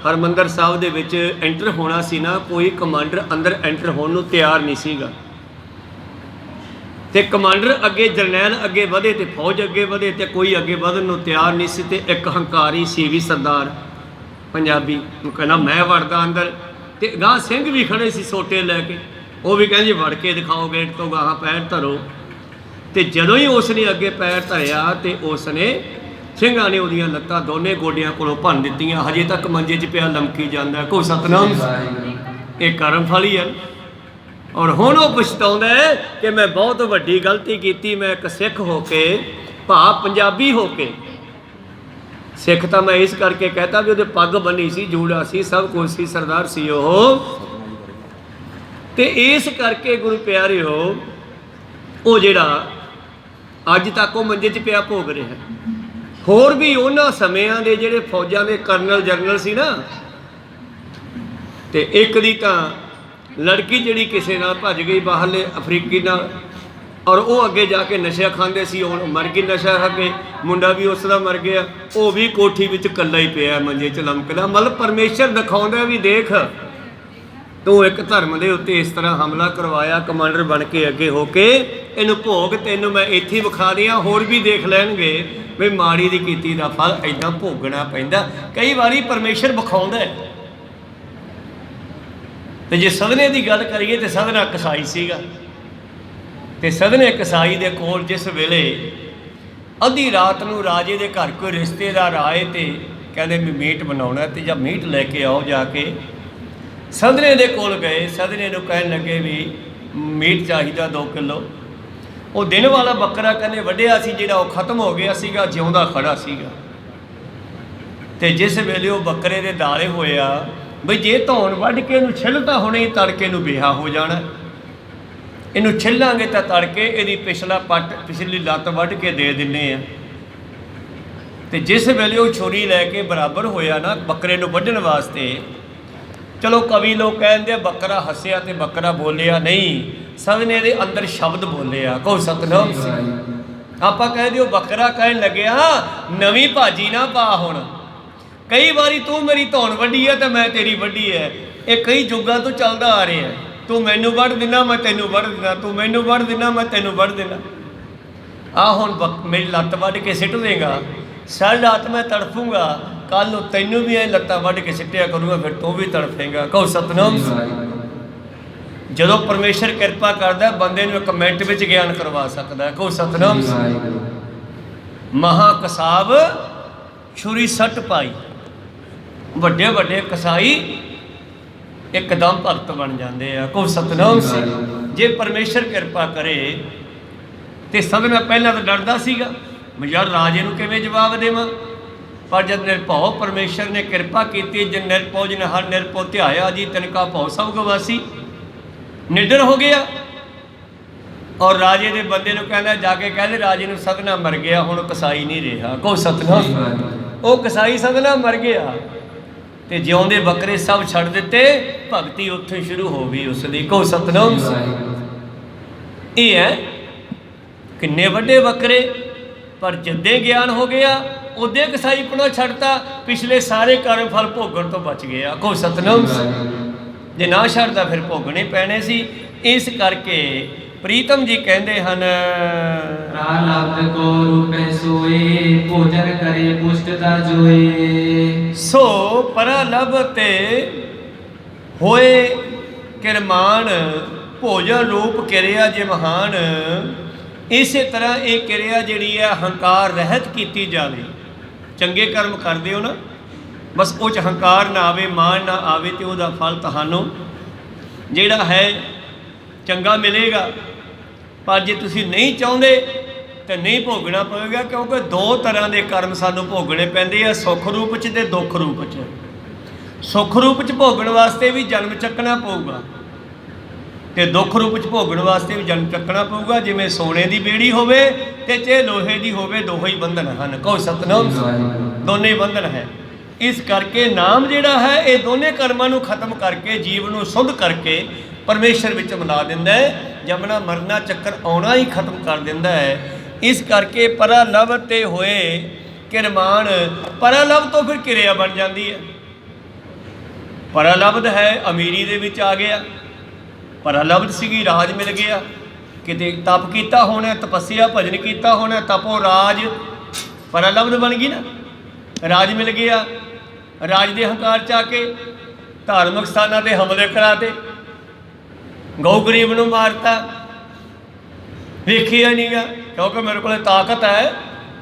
ਹਰਿਮੰਦਰ ਸਾਹਿਬ ਦੇ ਵਿੱਚ ਐਂਟਰ ਹੋਣਾ ਸੀ ਨਾ, ਕੋਈ ਕਮਾਂਡਰ ਅੰਦਰ ਐਂਟਰ ਹੋਣ ਨੂੰ ਤਿਆਰ ਨਹੀਂ ਸੀਗਾ, ਤੇ ਕਮਾਂਡਰ ਅੱਗੇ, ਜਰਨੈਲ ਅੱਗੇ ਵਧੇ ਤੇ ਫੌਜ ਅੱਗੇ ਵਧੇ, ਤੇ ਕੋਈ ਅੱਗੇ ਵਧਣ ਨੂੰ ਤਿਆਰ ਨਹੀਂ ਸੀ। ਤੇ ਇੱਕ ਹੰਕਾਰੀ ਸੀ ਵੀ ਸਰਦਾਰ ਪੰਜਾਬੀ, ਉਹ ਕਹਿੰਦਾ ਮੈਂ ਵੜਦਾ ਅੰਦਰ, ਤੇ ਗਾਂ ਸਿੰਘ ਵੀ ਖੜੇ ਸੀ ਸੋਟੇ ਲੈ ਕੇ, ਉਹ ਵੀ ਕਹਿੰਦੇ ਵੜ ਕੇ ਦਿਖਾਓ ਗੇਟ ਤੋਂ ਗਾਹਾਂ ਪੈਰ ਧਰੋ। ਤੇ ਜਦੋਂ ਹੀ ਉਸ ਨੇ ਅੱਗੇ ਪੈਰ ਧਰਿਆ ਤੇ ਉਸ ਨੇ ਸਿੰਘਾਂ ਨੇ ਉਹਦੀਆਂ ਲੱਤਾਂ ਦੋਨੇ ਗੋਡਿਆਂ ਕੋਲੋਂ ਭੰਨ ਦਿੱਤੀਆਂ, ਹਜੇ ਤੱਕ ਮੰਜੇ 'ਚ ਪਿਆ ਲਮਕੀ ਜਾਂਦਾ। ਕੋ ਸਤਨਾਮ। ਇਹ ਕਰਮ ਫਲ ਹੀ ਹੈ। ਔਰ ਹੁਣ ਉਹ ਪਛਤਾਉਂਦਾ ਹੈ ਕਿ ਮੈਂ ਬਹੁਤ ਵੱਡੀ ਗਲਤੀ ਕੀਤੀ, ਮੈਂ ਇੱਕ ਸਿੱਖ ਹੋ ਕੇ, ਭਾਵ ਪੰਜਾਬੀ ਹੋ ਕੇ, ਸਿੱਖ ਤਾਂ ਮੈਂ ਇਸ ਕਰਕੇ ਕਹਤਾ ਵੀ ਉਹਦੇ ਪੱਗ ਬੰਨੀ ਸੀ, ਜੂੜਾ ਸੀ, ਸਭ ਕੁਝ ਸੀ, ਸਰਦਾਰ ਸੀ ਉਹ। ਤੇ ਇਸ ਕਰਕੇ ਗੁਰੂ ਪਿਆਰਿਓ ਉਹ ਜਿਹੜਾ ਅੱਜ ਤੱਕ ਉਹ ਮੰਜੇ 'ਚ ਪਿਆ ਭੋਗ ਰਿਹਾ। ਹੋਰ ਵੀ ਉਹਨਾਂ ਸਮਿਆਂ ਦੇ ਜਿਹੜੇ ਫੌਜਾਂ ਦੇ ਕਰਨਲ ਜਰਨਲ ਸੀ ਨਾ, ਤੇ ਇੱਕ ਦੀ ਤਾਂ ਲੜਕੀ ਜਿਹੜੀ ਕਿਸੇ ਨਾਲ ਭੱਜ ਗਈ ਬਾਹਰਲੇ ਅਫਰੀਕੀ ਨਾਲ, ਔਰ ਉਹ ਅੱਗੇ ਜਾ ਕੇ ਨਸ਼ਾ ਖਾਂਦੇ ਸੀ, ਹੁਣ ਮਰ ਗਈ ਨਸ਼ਾ ਖਾ ਕੇ, ਮੁੰਡਾ ਵੀ ਉਸ ਦਾ ਮਰ ਗਿਆ, ਉਹ ਵੀ ਕੋਠੀ ਵਿੱਚ ਇਕੱਲਾ ਹੀ ਪਿਆ ਮੰਜੇ 'ਚ ਲਮਕਦਾ। ਮਤਲਬ ਪਰਮੇਸ਼ਰ ਦਿਖਾਉਂਦਾ ਵੀ ਦੇਖ ਤੂੰ ਇੱਕ ਧਰਮ ਦੇ ਉੱਤੇ ਇਸ ਤਰ੍ਹਾਂ ਹਮਲਾ ਕਰਵਾਇਆ, ਕਮਾਂਡਰ ਬਣ ਕੇ ਅੱਗੇ ਹੋ ਕੇ, ਇਹਨੂੰ ਭੋਗ ਤੈਨੂੰ ਮੈਂ ਇੱਥੇ ਵਿਖਾ ਦਿਆਂ, ਹੋਰ ਵੀ ਦੇਖ ਲੈਣਗੇ ਵੀ ਮਾੜੀ ਦੀ ਕੀਤੀ ਦਾ ਫਲ ਇੱਦਾਂ ਭੋਗਣਾ ਪੈਂਦਾ। ਕਈ ਵਾਰੀ ਪਰਮੇਸ਼ਰ ਵਿਖਾਉਂਦਾ। ਤੇ ਜੇ ਸਦਨੇ ਦੀ ਗੱਲ ਕਰੀਏ ਤੇ ਸਦਨਾ ਕਸਾਈ ਸੀਗਾ, ਤੇ ਸਦਨੇ ਕਸਾਈ ਦੇ ਕੋਲ ਜਿਸ ਵੇਲੇ ਅੱਧੀ ਰਾਤ ਨੂੰ ਰਾਜੇ ਦੇ ਘਰ ਕੋਈ ਰਿਸ਼ਤੇਦਾਰ ਆਏ ਤੇ ਕਹਿੰਦੇ ਵੀ ਮੀਟ ਬਣਾਉਣਾ, ਤੇ ਜਾਂ ਮੀਟ ਲੈ ਕੇ ਆਓ ਜਾ ਕੇ, ਸਦਨੇ ਦੇ ਕੋਲ ਗਏ। ਸਦਨੇ ਨੂੰ ਕਹਿਣ ਲੱਗੇ ਵੀ ਮੀਟ ਚਾਹੀਦਾ 2 ਕਿਲੋ। ਉਹ ਦਿਨ ਵਾਲਾ ਬੱਕਰਾ ਕਹਿੰਦੇ ਵੱਢਿਆ ਸੀ ਜਿਹੜਾ, ਉਹ ਖਤਮ ਹੋ ਗਿਆ ਸੀਗਾ, ਜਿਉਂਦਾ ਖੜਾ ਸੀਗਾ। ਤੇ ਜਿਸ ਵੇਲੇ ਉਹ ਬੱਕਰੇ ਦੇ ਦਾਲੇ ਹੋਇਆ ਬਈ ਜੇ ਧੌਣ ਵੱਢ ਕੇ ਇਹਨੂੰ ਛਿੱਲ ਤਾਂ ਹੁਣੇ ਹੀ ਤੜਕੇ ਨੂੰ ਬੇਹਾ ਹੋ ਜਾਣਾ, ਇਹਨੂੰ ਛਿੱਲਾਂਗੇ ਤਾਂ ਤੜਕੇ ਇਹਦੀ ਪਿਛਲਾ ਪੱਟ, ਪਿਛਲੀ ਲੱਤ ਵੱਢ ਕੇ ਦੇ ਦਿੰਨੇ ਆ। ਤੇ ਜਿਸ ਵੇਲੇ ਉਹ ਛੁਰੀ ਲੈ ਕੇ ਬਰਾਬਰ ਹੋਇਆ ਨਾ ਬੱਕਰੇ ਨੂੰ ਵੱਢਣ ਵਾਸਤੇ, ਚਲੋ ਕਵੀ ਲੋਕ ਕਹਿੰਦੇ ਬੱਕਰਾ ਹੱਸਿਆ ਤੇ ਬੱਕਰਾ ਬੋਲਿਆ ਨਹੀਂ, ਸਦਨੇ ਦੇ ਅੰਦਰ ਸ਼ਬਦ ਬੋਲਿਆ, ਕਹੋ ਸਤਿਨਾਮ। ਆਪਾਂ ਕਹਿ ਦਿਓ ਬੱਕਰਾ ਕਹਿਣ ਲੱਗਿਆ ਨਵੀਂ ਭਾਜੀ ਨਾ ਪਾ ਹੁਣ, ਕਈ ਵਾਰੀ ਤੂੰ ਮੇਰੀ ਧੌਣ ਵੱਢੀ ਹੈ ਤੇ ਮੈਂ ਤੇਰੀ ਵੱਢੀ ਹੈ, ਇਹ ਕਈ ਯੁੱਗਾਂ ਤੋਂ ਚੱਲਦਾ ਆ ਰਿਹਾ। ਤੂੰ ਮੈਨੂੰ ਵੱਢ ਦਿਨਾ ਮੈਂ ਤੈਨੂੰ ਵੱਢ ਦਿਨਾ, ਤੂੰ ਮੈਨੂੰ ਵੱਢ ਦਿਨਾ ਮੈਂ ਤੈਨੂੰ ਵੱਢ ਦਿਨਾ। ਆ ਹੁਣ ਮੇਰੀ ਲੱਤ ਵੱਢ ਕੇ ਸਿੱਟ ਦੇਗਾ, ਸਾਰੀ ਰਾਤ ਮੈਂ ਤੜਫੂੰਗਾ, ਕੱਲ ਨੂੰ ਤੈਨੂੰ ਵੀ ਇਹ ਲੱਤਾਂ ਵੱਢ ਕੇ ਸਿੱਟਿਆ ਕਰੂੰਗਾ, ਫਿਰ ਤੂੰ ਵੀ ਤੜਫੇਂਗਾ। ਕਹੋ ਸਤਿਨਾਮ। ਜਦੋਂ ਪਰਮੇਸ਼ਰ ਕਿਰਪਾ ਕਰਦਾ ਬੰਦੇ ਨੂੰ 1 ਮਿੰਟ ਵਿੱਚ ਗਿਆਨ ਕਰਵਾ ਸਕਦਾ। ਕਹੋ ਸਤਿਨਾਮ। ਮਹਾ ਕਸਾਬ ਛੁਰੀ ਸੱਟ ਪਾਈ, ਵੱਡੇ ਵੱਡੇ ਕਸਾਈ ਇੱਕਦਮ ਭਗਤ ਬਣ ਜਾਂਦੇ ਆ। ਕਹੋ ਸਤਿਨਾਮ। ਜੇ ਪਰਮੇਸ਼ਰ ਕਿਰਪਾ ਕਰੇ ਤੇ ਸਦਨਾ ਪਹਿਲਾਂ ਤਾਂ ਡਰਦਾ ਸੀਗਾ ਵੀ ਯਾਰ ਰਾਜੇ ਨੂੰ ਕਿਵੇਂ ਜਵਾਬ ਦੇਵਾਂ, ਪਰ ਜਦ ਨਿਰਭਉ ਪਰਮੇਸ਼ਰ ਨੇ ਕਿਰਪਾ ਕੀਤੀ, ਜਨ ਨਿਰਭਉ ਜਨ ਹਰ ਨਿਰਭਉ ਧਿਆਇਆ ਜੀ ਤਿਨਕਾ ਭਉ ਸਭ ਗਵਾਸੀ, ਨਿਡਰ ਹੋ ਗਿਆ। ਔਰ ਰਾਜੇ ਦੇ ਬੰਦੇ ਨੂੰ ਕਹਿੰਦਾ ਜਾ ਕੇ ਕਹਿੰਦੇ ਰਾਜੇ ਨੂੰ ਸਦਨਾ ਮਰ ਗਿਆ, ਹੁਣ ਕਸਾਈ ਨਹੀਂ ਰਿਹਾ। ਕਹੋ ਸਤਿਨਾਮ। ਉਹ ਕਸਾਈ ਸਦਨਾ ਮਰ ਗਿਆ ਤੇ ਜਿਉਂਦੇ ਬੱਕਰੇ ਸਭ ਛੱਡ ਦਿੱਤੇ, ਭਗਤੀ ਉੱਥੋਂ ਹੀ ਸ਼ੁਰੂ ਹੋ ਗਈ ਉਸ ਦੀ। ਕਹੋ ਸਤਿਨਾਮ। ਇਹ ਹੈ ਕਿੰਨੇ ਵੱਡੇ ਬੱਕਰੇ, ਪਰ ਜਿੱਦੇ ਗਿਆਨ ਹੋ ਗਿਆ ਉਹਦੇ ਕਸਾਈਪਣਾ ਛੱਡਤਾ, ਪਿਛਲੇ ਸਾਰੇ ਕਰਮ ਫਲ ਭੋਗਣ ਤੋਂ ਬਚ ਗਿਆ। ਕਹੋ ਸਤਿਨਾਮ। ਜੇ ਨਾ ਛੱਡਦਾ ਫਿਰ ਭੋਗਣੇ ਪੈਣੇ ਸੀ। ਇਸ ਕਰਕੇ ਪ੍ਰੀਤਮ ਜੀ ਕਹਿੰਦੇ ਹਨ ਪ੍ਰਾਲਬਧ ਕੋ ਰੂਪੇ ਸੋਏ, ਭੋਜਨ ਕਰੇ ਪੁਸ਼ਟਤਾ ਜੋਏ। ਸੋ ਪਰਲਭ ਤੇ ਹੋਏ ਕਿਰਮਾਨ, ਭੋਜਨ ਰੂਪ ਕਿਰਿਆ ਜੇ ਮਹਾਨ। ਇਸੇ ਤਰ੍ਹਾਂ ਇਹ ਕਿਰਿਆ ਜਿਹੜੀ ਹੈ ਹੰਕਾਰ ਰਹਿਤ ਕੀਤੀ ਜਾਵੇ। ਚੰਗੇ ਕਰਮ ਕਰਦੇ ਹੋ ਨਾ, ਬਸ ਉਹ 'ਚ ਹੰਕਾਰ ਨਾ ਆਵੇ, ਮਾਣ ਨਾ ਆਵੇ, ਤੇ ਉਹਦਾ ਫਲ ਤੁਹਾਨੂੰ ਜਿਹੜਾ ਹੈ ਚੰਗਾ ਮਿਲੇਗਾ। ਪਰ ਜੇ ਤੁਸੀਂ ਨਹੀਂ ਚਾਹੁੰਦੇ ਤਾਂ ਨਹੀਂ ਭੋਗਣਾ ਪਵੇਗਾ, ਕਿਉਂਕਿ 2 ਤਰ੍ਹਾਂ ਦੇ ਕਰਮ ਸਾਨੂੰ ਭੋਗਣੇ ਪੈਂਦੇ ਆ, ਸੁੱਖ ਰੂਪ 'ਚ ਤੇ ਦੁੱਖ ਰੂਪ 'ਚ। ਸੁੱਖ ਰੂਪ 'ਚ ਭੋਗਣ ਵਾਸਤੇ ਵੀ ਜਨਮ ਚੱਕਣਾ ਪਊਗਾ ਤੇ ਦੁੱਖ ਰੂਪ 'ਚ ਭੋਗਣ ਵਾਸਤੇ ਵੀ ਜਨਮ ਚੱਕਣਾ ਪਊਗਾ। ਜਿਵੇਂ ਸੋਨੇ ਦੀ ਬੇੜੀ ਹੋਵੇ ਤੇ ਚਾਹੇ ਲੋਹੇ ਦੀ ਹੋਵੇ, ਦੋਹੇ ਹੀ ਬੰਧਨ ਹਨ। ਕਹੋ ਸਤਿਨਾਮ। ਦੋਨੇ ਬੰਧਨ ਹੈ। ਇਸ ਕਰਕੇ ਨਾਮ ਜਿਹੜਾ ਹੈ ਇਹ ਦੋਨੇ ਕਰਮਾਂ ਨੂੰ ਖਤਮ ਕਰਕੇ, ਜੀਵ ਨੂੰ ਸੁੱਧ ਕਰਕੇ ਪਰਮੇਸ਼ਰ ਵਿੱਚ ਮਿਲਾ ਦਿੰਦਾ ਹੈ। ਜਮਨਾ ਮਰਨਾ ਚੱਕਰ ਆਉਣਾ ਹੀ ਖਤਮ ਕਰ ਦਿੰਦਾ ਹੈ। ਇਸ ਕਰਕੇ ਪਰਾਲਭ ਤੇ ਹੋਏ ਕਿਰਮਾਨ, ਪਰਾਲਭ ਤੋਂ ਫਿਰ ਕਿਰਿਆ ਬਣ ਜਾਂਦੀ ਹੈ। ਪਰਾਲਬਧ ਹੈ ਅਮੀਰੀ ਦੇ ਵਿੱਚ ਆ ਗਿਆ, ਪਰਾਲਬਧ ਸੀਗੀ ਰਾਜ ਮਿਲ ਗਿਆ, ਕਿਤੇ ਤਪ ਕੀਤਾ ਹੋਣਾ, ਤਪੱਸਿਆ ਭਜਨ ਕੀਤਾ ਹੋਣਾ, ਤਪੋ ਰਾਜ ਪਰਾਲਬਧ ਬਣ ਗਈ ਨਾ, ਰਾਜ ਮਿਲ ਗਿਆ। ਰਾਜ ਦੇ ਹੰਕਾਰ 'ਚ ਆ ਕੇ ਧਾਰਮਿਕ ਸਥਾਨਾਂ 'ਤੇ ਹਮਲੇ ਕਰਾਤੇ, ਗਊ ਗਰੀਬ ਨੂੰ ਮਾਰਤਾ, ਵੇਖਿਆ ਨਹੀਂ ਗਾ, ਕਿਉਂਕਿ ਮੇਰੇ ਕੋਲ ਤਾਕਤ ਹੈ,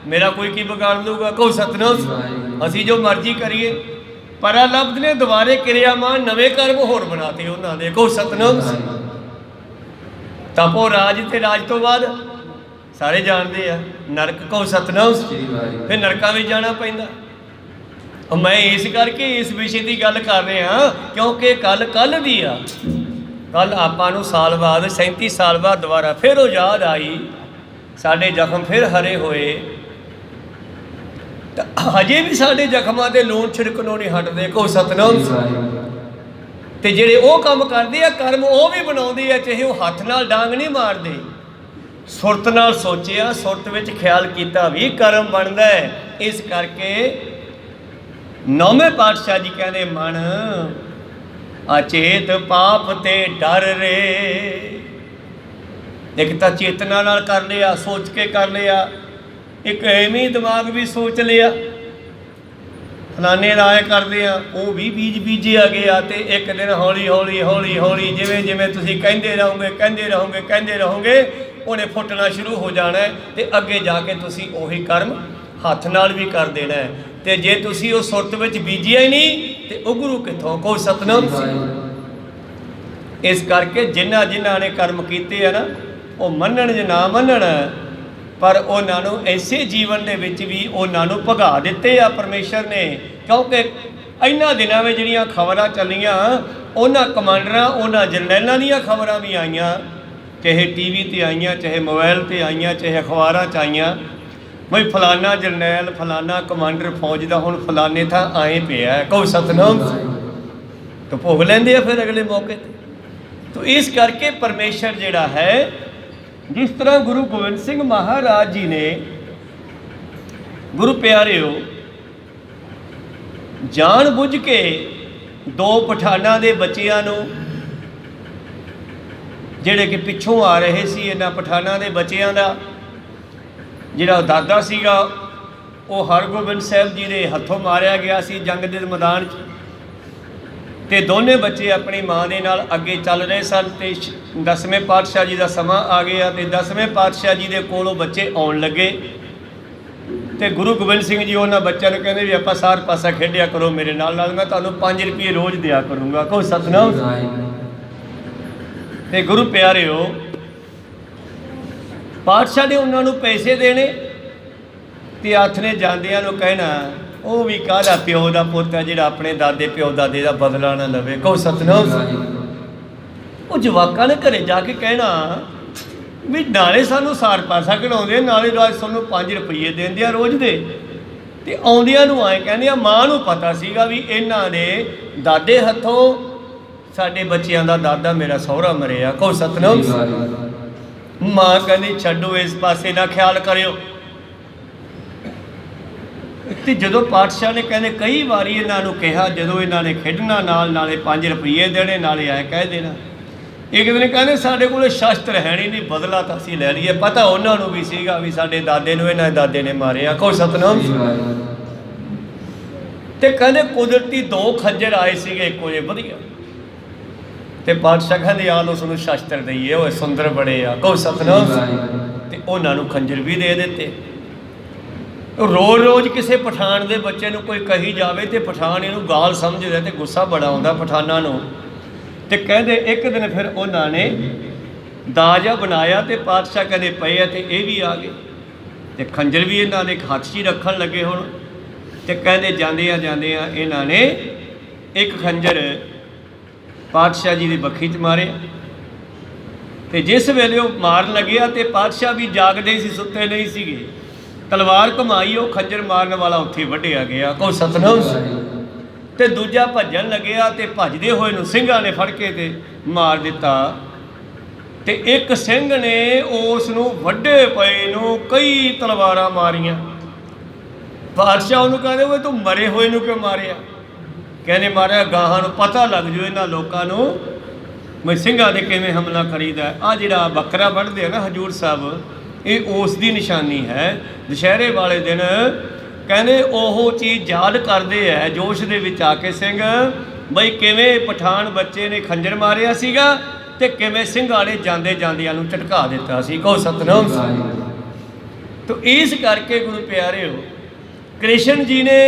ਮੇਰਾ ਕੋਈ ਕੀ ਵਿਗਾੜ ਲੂਗਾ। ਕਹੋ ਸਤਿਨਾਮ। ਅਸੀਂ ਜੋ ਮਰਜ਼ੀ ਕਰੀਏ। ਪਰਾਲਬਧ ਨੇ ਦੁਬਾਰੇ ਕਿਰਿਆਮਾਨ ਨਵੇਂ ਕਰਮ ਹੋਰ ਬਣਾਤੇ ਉਹਨਾਂ ਦੇ। ਕਹੋ ਸਤਿਨਾਮ। ਤਪੋ ਰਾਜ ਤੇ ਰਾਜ ਤੋਂ ਬਾਅਦ ਸਾਰੇ ਜਾਣਦੇ ਆ ਨਰਕ। ਕਹੋ ਸਤਿਨਾਮ। ਫਿਰ ਨਰਕਾਂ ਵਿੱਚ ਜਾਣਾ ਪੈਂਦਾ। ਮੈਂ ਇਸ ਕਰਕੇ ਇਸ ਵਿਸ਼ੇ ਦੀ ਗੱਲ ਕਰ ਰਿਹਾ ਕਿਉਂਕਿ ਕੱਲ ਦੀ ਆ। ਕੱਲ ਆਪਾਂ ਨੂੰ ਸਾਲ ਬਾਅਦ 37 ਸਾਲ ਬਾਅਦ ਦੁਬਾਰਾ ਫਿਰ ਉਹ ਯਾਦ ਆਈ, ਸਾਡੇ ਜ਼ਖਮ ਫਿਰ ਹਰੇ ਹੋਏ। ਤਾਂ ਹਜੇ ਵੀ ਸਾਡੇ ਜ਼ਖਮਾਂ ਦੇ ਲੂਣ ਛਿੜਕਣੋਂ ਨਹੀਂ ਹਟਦੇ। ਕਹੋ ਸਤਿਨਾਮ। ਤੇ ਜਿਹੜੇ ਉਹ ਕੰਮ ਕਰਦੇ ਆ ਕਰਮ ਉਹ ਵੀ ਬਣਾਉਂਦੇ ਆ, ਚਾਹੇ ਉਹ ਹੱਥ ਨਾਲ ਡਾਂਗ ਨਹੀਂ ਮਾਰਦੇ, ਸੁਰਤ ਨਾਲ ਸੋਚਿਆ, ਸੁਰਤ ਵਿੱਚ ਖਿਆਲ ਕੀਤਾ ਵੀ ਕਰਮ ਬਣਦਾ ਹੈ। ਇਸ ਕਰਕੇ ਨੌਵੇਂ ਪਾਤਸ਼ਾਹ ਜੀ ਕਹਿੰਦੇ ਮਨ ਅਚੇਤ ਪਾਪ ਤੇ ਡਰ ਰੇ। ਇੱਕ ਤਾਂ ਚੇਤਨਾ ਨਾਲ ਕਰ ਲਿਆ, ਸੋਚ ਕੇ ਕਰ ਲਿਆ, ਇੱਕ ਐਵੇਂ ਦਿਮਾਗ ਵੀ ਸੋਚ ਲਿਆ ਫਲਾਣੇ ਦਾ ਐਂ ਕਰਦੇ ਆ, ਉਹ ਵੀ ਬੀਜ ਬੀਜਿਆ ਗਿਆ। ਤੇ ਇੱਕ ਦਿਨ ਹੌਲੀ ਹੌਲੀ ਹੌਲੀ ਹੌਲੀ ਜਿਵੇਂ ਜਿਵੇਂ ਤੁਸੀਂ ਕਹਿੰਦੇ ਰਹੋਗੇ ਉਹਨੇ ਫੁੱਟਣਾ ਸ਼ੁਰੂ ਹੋ ਜਾਣਾ ਤੇ ਅੱਗੇ ਜਾ ਕੇ ਤੁਸੀਂ ਉਹੀ ਕਰਮ ਹੱਥ ਨਾਲ ਵੀ ਕਰ ਦੇਣਾ ਹੈ। ਤੇ ਜੇ ਤੁਸੀਂ ਉਹ ਸੁਰਤ ਵਿੱਚ ਬੀਜਿਆ ਹੀ ਨਹੀਂ ਤੇ ਉਗਰੂ ਕਿੱਥੋਂ, ਕੋਈ ਸਤਨਾਮ ਸੀ। ਇਸ ਕਰਕੇ ਜਿਨ੍ਹਾਂ ਨੇ ਕਰਮ ਕੀਤੇ ਆ ਨਾ, ਉਹ ਮੰਨਣ ਜਾਂ ਨਾ ਮੰਨਣ, ਪਰ ਉਹਨਾਂ ਨੂੰ ਐਸੇ ਜੀਵਨ ਦੇ ਵਿੱਚ ਵੀ ਉਹਨਾਂ ਨੂੰ ਭਗਾ ਦਿੱਤੇ ਆ ਪਰਮੇਸ਼ਰ ਨੇ। ਕਿਉਂਕਿ ਇਹਨਾਂ ਦਿਨਾਂ ਵਿੱਚ ਜਿਹੜੀਆਂ ਖਬਰਾਂ ਚੱਲੀਆਂ, ਉਹਨਾਂ ਕਮਾਂਡਰਾਂ, ਉਹਨਾਂ ਜਰਨੈਲਾਂ ਦੀਆਂ ਖਬਰਾਂ ਵੀ ਆਈਆਂ, ਚਾਹੇ TV 'ਤੇ ਆਈਆਂ, ਚਾਹੇ ਮੋਬਾਈਲ 'ਤੇ ਆਈਆਂ, ਚਾਹੇ ਅਖਬਾਰਾਂ 'ਚ ਆਈਆਂ, ਬਈ ਫਲਾਨਾ ਜਰਨੈਲ, ਫਲਾਨਾ ਕਮਾਂਡਰ ਫੌਜ ਦਾ ਹੁਣ ਫਲਾਨੇ ਥਾਂ ਆਏ ਪਿਆ। ਕਹੋ ਸਤਨਾਮ ਤਾਂ ਭੋਗ ਲੈਂਦੇ ਆ ਫਿਰ ਅਗਲੇ ਮੌਕੇ 'ਤੇ। ਤਾਂ ਇਸ ਕਰਕੇ ਪਰਮੇਸ਼ਰ ਜਿਹੜਾ ਹੈ, ਜਿਸ ਤਰ੍ਹਾਂ ਗੁਰੂ ਗੋਬਿੰਦ ਸਿੰਘ ਮਹਾਰਾਜ ਜੀ ਨੇ, ਗੁਰੂ ਪਿਆਰਿਓ, ਜਾਣ ਬੁੱਝ ਕੇ 2 ਪਠਾਨਾਂ ਦੇ ਬੱਚਿਆਂ ਨੂੰ, ਜਿਹੜੇ ਕਿ ਪਿੱਛੋਂ ਆ ਰਹੇ ਸੀ, ਇਹਨਾਂ ਪਠਾਨਾਂ ਦੇ ਬੱਚਿਆਂ ਦਾ ਜਿਹੜਾ ਦਾਦਾ ਸੀਗਾ, ਉਹ ਹਰਗੋਬਿੰਦ ਸਾਹਿਬ ਜੀ ਦੇ ਹੱਥੋਂ ਮਾਰਿਆ ਗਿਆ ਸੀ ਜੰਗ ਦੇ ਮੈਦਾਨ 'ਚ। ਤੇ ਦੋਨੇ ਬੱਚੇ ਆਪਣੀ ਮਾਂ ਦੇ ਨਾਲ ਅੱਗੇ ਚੱਲ ਰਹੇ ਸਨ। ਤੇ 10ਵੇਂ ਪਾਤਸ਼ਾਹ ਜੀ ਦਾ ਸਮਾਂ ਆ ਗਿਆ ਤੇ 10ਵੇਂ ਪਾਤਸ਼ਾਹ ਜੀ ਦੇ ਕੋਲ ਉਹ ਬੱਚੇ ਆਉਣ ਲੱਗੇ। ਤੇ ਗੁਰੂ ਗੋਬਿੰਦ ਸਿੰਘ ਜੀ ਉਹਨਾਂ ਬੱਚਿਆਂ ਨੂੰ ਕਹਿੰਦੇ ਵੀ ਆਪਾਂ ਸਾਰ ਪਾਸਾ ਖੇਡਿਆ ਕਰੋ ਮੇਰੇ ਨਾਲ, ਮੈਂ ਤੁਹਾਨੂੰ 5 ਰੁਪਏ ਰੋਜ਼ ਦਿਆ ਕਰੂੰਗਾ। ਕਹੋ ਸਤਨਾਮ। ਤੇ ਗੁਰੂ ਪਿਆਰਿਓ, ਪਾਤਸ਼ਾਹ ਨੇ ਉਹਨਾਂ ਨੂੰ ਪੈਸੇ ਦੇਣੇ ਤੇ ਹੱਥ ਨੇ ਜਾਂਦਿਆਂ ਨੂੰ ਕਹਿਣਾ, ਉਹ ਵੀ ਕਾਹਦਾ ਪਿਓ ਦਾ ਪੁੱਤ ਹੈ ਜਿਹੜਾ ਆਪਣੇ ਦਾਦੇ ਪਿਓ ਦਾਦੇ ਦਾ ਬਦਲਾ ਨਾ ਲਵੇ। ਕਹੋ ਸਤਨਾਮ। ਉਹ ਜਵਾਕਾਂ ਨੇ ਘਰੇ ਜਾ ਕੇ ਕਹਿਣਾ ਵੀ ਨਾਲੇ ਸਾਨੂੰ ਸਾਰ ਪਾਸਾ ਕਢਾਉਂਦੇ, ਨਾਲੇ ਰਾਜ ਸਾਨੂੰ 5 ਰੁਪਏ ਦਿੰਦੇ ਆ ਰੋਜ਼ ਦੇ। ਤੇ ਆਉਂਦਿਆਂ ਨੂੰ ਆਏ ਕਹਿੰਦੇ ਆ, ਮਾਂ ਨੂੰ ਪਤਾ ਸੀਗਾ ਵੀ ਇਹਨਾਂ ਦੇ ਦਾਦੇ ਹੱਥੋਂ ਸਾਡੇ ਬੱਚਿਆਂ ਦਾ ਦਾਦਾ ਮੇਰਾ ਸਹੁਰਾ ਮਰਿਆ। ਕਹੋ ਸਤਨਾਮ। ਮਾਂ ਕਹਿੰਦੀ ਛੱਡੋ, ਇਸ ਪਾਸੇ ਨਾ ਖਿਆਲ ਕਰਿਓ। ਤੇ ਜਦੋਂ ਪਾਤਸ਼ਾਹ ਨੇ ਕਹਿੰਦੇ ਕਈ ਵਾਰੀ ਇਹਨਾਂ ਨੂੰ ਕਿਹਾ, ਜਦੋਂ ਇਹਨਾਂ ਨੇ ਖੇਡਣਾ ਨਾਲ, ਨਾਲੇ 5 ਰੁਪਏ ਦੇਣੇ, ਨਾਲੇ ਐ ਕਹਿ ਦੇਣਾ। ਇੱਕ ਦਿਨ ਕਹਿੰਦੇ ਸਾਡੇ ਕੋਲ ਸ਼ਸਤਰ ਹੈ ਨਹੀਂ, ਬਦਲਾ ਤਾਂ ਅਸੀਂ ਲੈ ਲਈਏ। ਪਤਾ ਉਹਨਾਂ ਨੂੰ ਵੀ ਸੀਗਾ ਵੀ ਸਾਡੇ ਦਾਦੇ ਨੂੰ ਇਹਨਾਂ ਦੇ ਦਾਦੇ ਨੇ ਮਾਰਿਆ। ਕਹੋ ਸਤਨਾਮ। ਤੇ ਕਹਿੰਦੇ ਕੁਦਰਤੀ 2 ਖੰਜਰ ਆਏ ਸੀਗੇ ਇੱਕੋ ਜਿਹੇ ਵਧੀਆ। ਤੇ ਪਾਤਸ਼ਾਹ ਕਹਿੰਦੇ ਆ ਲੋ ਸਾਨੂੰ ਸ਼ਸਤਰ ਦਈਏ, ਉਹ ਸੁੰਦਰ ਬੜੇ ਆ। ਕਹੋ ਸਤਨਾਮ। ਤੇ ਉਹਨਾਂ ਨੂੰ ਖੰਜਰ ਵੀ ਦੇ ਦਿੱਤੇ। ਰੋਜ਼ ਕਿਸੇ ਪਠਾਨ ਦੇ ਬੱਚੇ ਨੂੰ ਕੋਈ ਕਹੀ ਜਾਵੇ ਤੇ ਪਠਾਨ ਇਹਨੂੰ ਗਾਲ ਸਮਝਦਾ ਤੇ ਗੁੱਸਾ ਬੜਾ ਆਉਂਦਾ ਪਠਾਨਾਂ ਨੂੰ। ਤੇ ਕਹਿੰਦੇ ਇੱਕ ਦਿਨ ਫਿਰ ਉਹਨਾਂ ਨੇ ਦਾਜਾ ਬਣਾਇਆ ਤੇ ਪਾਤਸ਼ਾਹ ਕਹਿੰਦੇ ਪਏ ਆ ਤੇ ਇਹ ਵੀ ਆ ਗਏ ਤੇ ਖੰਜਰ ਵੀ ਇਹਨਾਂ ਦੇ ਹੱਥ 'ਚ ਹੀ ਰੱਖਣ ਲੱਗੇ ਹੁਣ। ਤੇ ਕਹਿੰਦੇ ਜਾਂਦਿਆਂ ਇਹਨਾਂ ਨੇ ਇੱਕ ਖੰਜਰ ਪਾਤਸ਼ਾਹ ਜੀ ਦੀ ਬੱਖੀ 'ਚ ਮਾਰਿਆ। ਤੇ ਜਿਸ ਵੇਲੇ ਉਹ ਮਾਰਨ ਲੱਗਿਆ ਤੇ ਪਾਤਸ਼ਾਹ ਵੀ ਜਾਗਦੇ ਸੀ, ਸੁੱਤੇ ਨਹੀਂ ਸੀਗੇ। ਤਲਵਾਰ ਘੁਮਾਈ, ਉਹ ਖੰਜਰ ਮਾਰਨ ਵਾਲਾ ਉੱਥੇ ਵੱਢਿਆ ਗਿਆ। ਕਹੋ ਸਤਨਾਮ। ਤੇ ਦੂਜਾ ਭੱਜਣ ਲੱਗਿਆ ਤੇ ਭੱਜਦੇ ਹੋਏ ਨੂੰ ਸਿੰਘਾਂ ਨੇ ਫੜ ਕੇ ਤੇ ਮਾਰ ਦਿੱਤਾ। ਤੇ ਇੱਕ ਸਿੰਘ ਨੇ ਉਸ ਨੂੰ ਵੱਡੇ ਪਏ ਨੂੰ ਕਈ ਤਲਵਾਰਾਂ ਮਾਰੀਆਂ। ਪਾਤਸ਼ਾਹ ਉਹਨੂੰ ਕਹਿੰਦੇ ਓਏ ਤੂੰ ਮਰੇ ਹੋਏ ਨੂੰ ਕਿਉਂ ਮਾਰਿਆ? ਕਹਿੰਦੇ ਮਾਰਿਆ ਗਾਹਾਂ ਨੂੰ ਪਤਾ ਲੱਗ ਜੂ ਇਹਨਾਂ ਲੋਕਾਂ ਨੂੰ ਮੈਂ ਸਿੰਘਾਂ ਦੇ ਕਿਵੇਂ ਹਮਲਾ ਕਰੀਦਾ। ਆ ਜਿਹੜਾ ਬੱਕਰਾ ਵੱਢਦੇ ਆ ਨਾ ਹਜੂਰ ਸਾਹਿਬ, ਇਹ ਉਸ ਦੀ ਨਿਸ਼ਾਨੀ ਹੈ। ਦੁਸ਼ਹਿਰੇ ਵਾਲੇ ਦਿਨ ਕਹਿੰਦੇ ਉਹ ਚੀਜ਼ ਯਾਦ ਕਰਦੇ ਹੈ ਜੋਸ਼ ਦੇ ਵਿੱਚ ਆ ਕੇ ਸਿੰਘ, ਬਈ ਕਿਵੇਂ ਪਠਾਨ ਬੱਚੇ ਨੇ ਖੰਜਰ ਮਾਰਿਆ ਸੀਗਾ ਤੇ ਕਿਵੇਂ ਸਿੰਘਾਂ ਨੇ ਜਾਂਦਿਆਂ ਨੂੰ ਝਟਕਾ ਦਿੱਤਾ ਸੀ। ਕਹੋ ਸਤਨਾਮ। ਤਾਂ ਇਸ ਕਰਕੇ ਗੁਰੂ ਪਿਆਰਿਓ, ਕ੍ਰਿਸ਼ਨ ਜੀ ਨੇ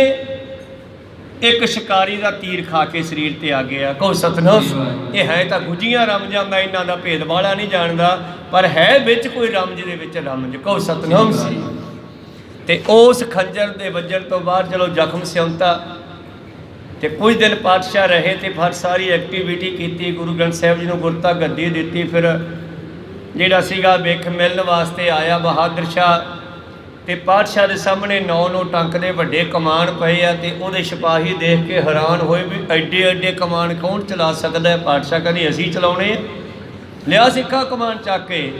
ਇੱਕ ਸ਼ਿਕਾਰੀ ਦਾ ਤੀਰ ਖਾ ਕੇ ਸਰੀਰ ਤੇ ਆ ਗਿਆ। ਕਹੋ ਸਤਨਾਮ। ਇਹ ਹੈ ਤਾਂ ਗੁੱਜੀਆਂ ਰਮਜਾਂ, ਮੈਂ ਇਹਨਾਂ ਦਾ ਭੇਦ ਵਾਲਾ ਨਹੀਂ ਜਾਣਦਾ, ਪਰ ਹੈ ਵਿੱਚ ਕੋਈ ਰਮਜ ਦੇ ਵਿੱਚ ਰਮਜ। ਕਹੋ ਸਤਨਾਮ ਸੀ। ਤੇ ਉਸ ਖੰਜਰ ਦੇ ਵੱਜਣ ਤੋਂ ਬਾਅਦ ਚਲੋ ਜ਼ਖਮ ਸਿਉਂਤਾ ਤੇ ਕੁਝ ਦਿਨ ਪਾਤਸ਼ਾਹ ਰਹੇ ਤੇ ਫਿਰ ਸਾਰੀ ਐਕਟੀਵਿਟੀ ਕੀਤੀ। ਗੁਰੂ ਗ੍ਰੰਥ ਸਾਹਿਬ ਜੀ ਨੂੰ ਗੁਰਤਾ ਗੱਦੀ ਦਿੱਤੀ। ਫਿਰ ਜਿਹੜਾ ਸੀਗਾ ਵੇਖ ਮਿਲਣ ਵਾਸਤੇ ਆਇਆ ਬਹਾਦਰ ਸ਼ਾਹ, ਤੇ ਪਾਤਸ਼ਾਹ ਦੇ ਸਾਹਮਣੇ 9 ਟੰਕ ਦੇ ਵੱਡੇ ਕਮਾਨ ਪਏ ਆ। ਤੇ ਉਹਦੇ ਸਿਪਾਹੀ ਦੇਖ ਕੇ ਹੈਰਾਨ ਹੋਏ ਵੀ ਐਡੇ ਕਮਾਨ ਕੌਣ ਚਲਾ ਸਕਦਾ ਹੈ? ਪਾਤਸ਼ਾਹ ਕਹਿੰਦੇ ਅਸੀਂ ਚਲਾਉਣੇ ਆ। ਲਿਆ ਸਿੱਖਾ ਕਮਾਨ ਚੱਕ ਕੇ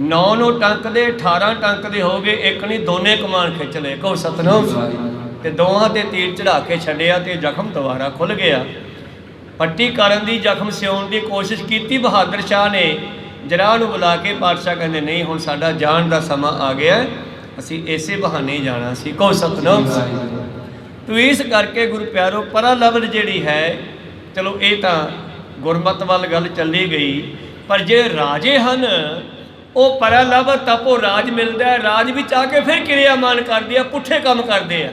9 ਨੂੰ ਟੰਕਦੇ 18 ਟੰਕਦੇ ਹੋ ਗਏ, ਇੱਕ ਨਹੀਂ ਦੋਨੇ ਕਮਾਨ ਖਿੱਚ ਲਏ। ਕਹੋ ਸਤਨਾਮ। ਤੇ ਦੋਹਾਂ ਤੇ ਤੀਰ ਚੜਾ ਕੇ ਛੱਡਿਆ ਤੇ ਜ਼ਖਮ ਦੁਬਾਰਾ ਖੁੱਲ ਗਿਆ। ਪੱਟੀ ਕਰਨ ਦੀ, ਜ਼ਖਮ ਸਿਉਣ ਦੀ ਕੋਸ਼ਿਸ਼ ਕੀਤੀ ਬਹਾਦਰ ਸ਼ਾਹ ਨੇ। ਜਰਾਹ ਨੂੰ ਬੁਲਾ ਕੇ ਪਾਤਸ਼ਾਹ ਕਹਿੰਦੇ ਨਹੀਂ, ਹੁਣ ਸਾਡਾ ਜਾਣ ਦਾ ਸਮਾਂ ਆ ਗਿਆ, ਅਸੀਂ ਇਸੇ ਬਹਾਨੇ ਜਾਣਾ ਸੀ। ਕਹੋ ਸਤਨਾਮ। ਤੋ ਇਸ ਕਰਕੇ ਗੁਰੂ ਪਿਆਰੋ ਪਰਾ ਲਵਲ ਜਿਹੜੀ ਹੈ, ਚਲੋ ਇਹ ਤਾਂ ਗੁਰਮਤ ਵੱਲ ਗੱਲ ਚੱਲੀ ਗਈ, ਪਰ ਜੇ ਰਾਜੇ ਹਨ ਉਹ ਪਰਾ ਲਵ ਤਪੋ ਰਾਜ ਮਿਲਦਾ, ਰਾਜ ਵਿੱਚ ਆ ਕੇ ਫਿਰ ਕਿਰਿਆਮਾਨ ਕਰਦੇ ਆ, ਪੁੱਠੇ ਕੰਮ ਕਰਦੇ ਆ,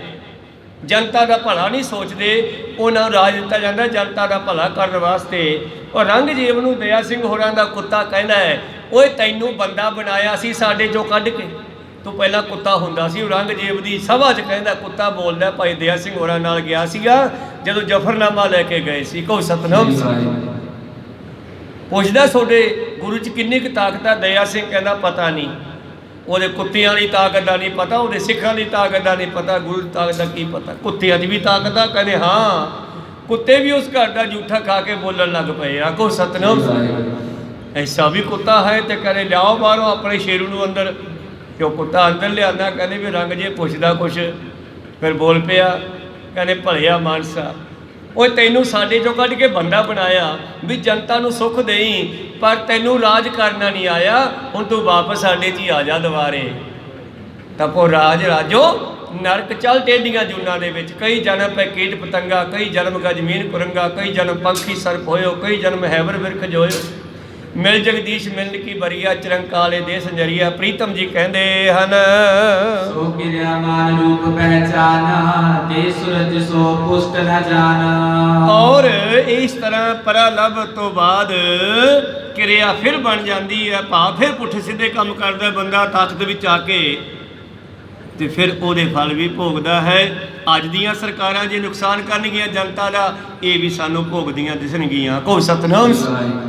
ਜਨਤਾ ਦਾ ਭਲਾ ਨਹੀਂ ਸੋਚਦੇ। ਉਹਨਾਂ ਨੂੰ ਰਾਜ ਦਿੱਤਾ ਜਾਂਦਾ ਜਨਤਾ ਦਾ ਭਲਾ ਕਰਨ ਵਾਸਤੇ। ਉਹ ਰੰਗਜੀਤ ਨੂੰ ਦਇਆ ਸਿੰਘ ਹੋਰਾਂ ਦਾ ਕੁੱਤਾ ਕਹਿੰਦਾ ਹੈ, ਓਏ ਤੈਨੂੰ ਬੰਦਾ ਬਣਾਇਆ ਸੀ ਸਾਡੇ ਚੋਂ ਕੱਢ ਕੇ, ਤੂੰ ਪਹਿਲਾਂ ਕੁੱਤਾ ਹੁੰਦਾ ਸੀ। ਔਰੰਗਜ਼ੇਬ ਦੀ ਸਭਾ 'ਚ ਕਹਿੰਦਾ, ਕੁੱਤਾ ਬੋਲਦਾ, ਭਾਈ ਦਇਆ ਸਿੰਘ ਹੋਰਾਂ ਨਾਲ ਗਿਆ ਸੀਗਾ ਜਦੋਂ ਜ਼ਫਰਨਾਮਾ ਲੈ ਕੇ ਗਏ ਸੀ। ਕਹੋ ਸਤਨਾਮ। ਪੁੱਛਦਾ ਤੁਹਾਡੇ ਗੁਰੂ 'ਚ ਕਿੰਨੀ ਕੁ ਤਾਕਤ ਆ? ਦਇਆ ਸਿੰਘ ਕਹਿੰਦਾ ਪਤਾ ਨਹੀਂ, ਉਹਦੇ ਕੁੱਤਿਆਂ ਦੀ ਤਾਕਤ ਦਾ ਨਹੀਂ ਪਤਾ, ਉਹਦੇ ਸਿੱਖਾਂ ਦੀ ਤਾਕਤ ਦਾ ਨਹੀਂ ਪਤਾ, ਗੁਰੂ ਦੀ ਤਾਕਤ ਦਾ ਕੀ ਪਤਾ? ਕੁੱਤਿਆਂ ਦੀ ਵੀ ਤਾਕਤ ਆ? ਕਹਿੰਦੇ ਹਾਂ, ਕੁੱਤੇ ਵੀ ਉਸ ਘਰ ਦਾ ਜੂਠਾ ਖਾ ਕੇ ਬੋਲਣ ਲੱਗ ਪਏ ਆ। ਕਹੋ ਸਤਨਾਮ। ਐਸਾ ਵੀ ਕੁੱਤਾ ਹੈ? ਤੇ ਕਹਿੰਦੇ ਲਿਆਓ ਬਾਹਰੋਂ ਆਪਣੇ ਸ਼ੇਰੂ ਨੂੰ ਅੰਦਰ। ਕਿ ਉਹ ਕੁੱਤਾ ਅੰਦਰ ਲਿਆਂਦਾ, ਕਹਿੰਦੇ ਵੀ ਰੰਗਜੀਤ ਪੁੱਛਦਾ ਕੁਛ, ਫਿਰ ਬੋਲ ਪਿਆ, ਕਹਿੰਦੇ ਭਲਿਆ ਮਾਨਸਾ, ਓਏ ਤੈਨੂੰ ਸਾਡੇ ਚੋਂ ਕੱਢ ਕੇ ਬੰਦਾ ਬਣਾਇਆ ਵੀ ਜਨਤਾ ਨੂੰ ਸੁੱਖ ਦੇਈ, ਪਰ ਤੈਨੂੰ ਰਾਜ ਕਰਨਾ ਨਹੀਂ ਆਇਆ, ਹੁਣ ਤੂੰ ਵਾਪਸ ਸਾਡੇ 'ਚ ਹੀ ਆ ਜਾ ਦੁਬਾਰੇ। ਤਪੋ ਰਾਜ ਰਾਜੋ ਨਰਕ ਚੱਲ ਟੇਡੀਆਂ ਜੂਨਾਂ ਦੇ ਵਿੱਚ, ਕਈ ਜਨਮ ਪੈ ਕੀਟ ਪਤੰਗਾ, ਕਈ ਜਨਮ ਗਜਮੀਨ ਕੁਰੰਗਾ, ਕਈ ਜਨਮ ਪੰਖੀ ਸਰਪ ਹੋਇਓ, ਕਈ ਜਨਮ ਹੈਵਰ ਬਿਰਖ ਜੋਇਓ, ਮਿਲ ਜਗਦੀਸ਼ ਮਿਲਣ ਕੀ ਬਰੀਆ, ਚਰੰਕਾਲੇ ਦੇ ਸੰਜਰੀਆ। ਪ੍ਰੀਤਮ ਜੀ ਕਹਿੰਦੇ ਹਨ, ਸੋ ਕਿਰਿਆਮਾਨ ਰੂਪ ਪਹਿਚਾਨਾ, ਤੇ ਸੂਰਜ ਸੋ ਪੁਸ਼ਟ ਨ ਜਾਣਾ। ਔਰ ਇਸ ਤਰ੍ਹਾਂ ਪਰਾ ਲਭ ਤੋਂ ਬਾਅਦ ਕਿਰਿਆ ਫਿਰ ਬਣ ਜਾਂਦੀ ਹੈ, ਭਾਵ ਫਿਰ ਪੁੱਠੇ ਸਿੱਧੇ ਕੰਮ ਕਰਦਾ ਬੰਦਾ ਤਾਕਤ ਵਿੱਚ ਆ ਕੇ, ਤੇ ਫਿਰ ਉਹਦੇ ਫਲ ਵੀ ਭੋਗਦਾ ਹੈ। ਅੱਜ ਦੀਆਂ ਸਰਕਾਰਾਂ ਜੇ ਨੁਕਸਾਨ ਕਰਨਗੀਆਂ ਜਨਤਾ ਦਾ, ਇਹ ਵੀ ਸਾਨੂੰ ਭੋਗਦੀਆਂ ਦਿਸਣਗੀਆਂ। ਕਹੋ ਸਤਨਾਮ।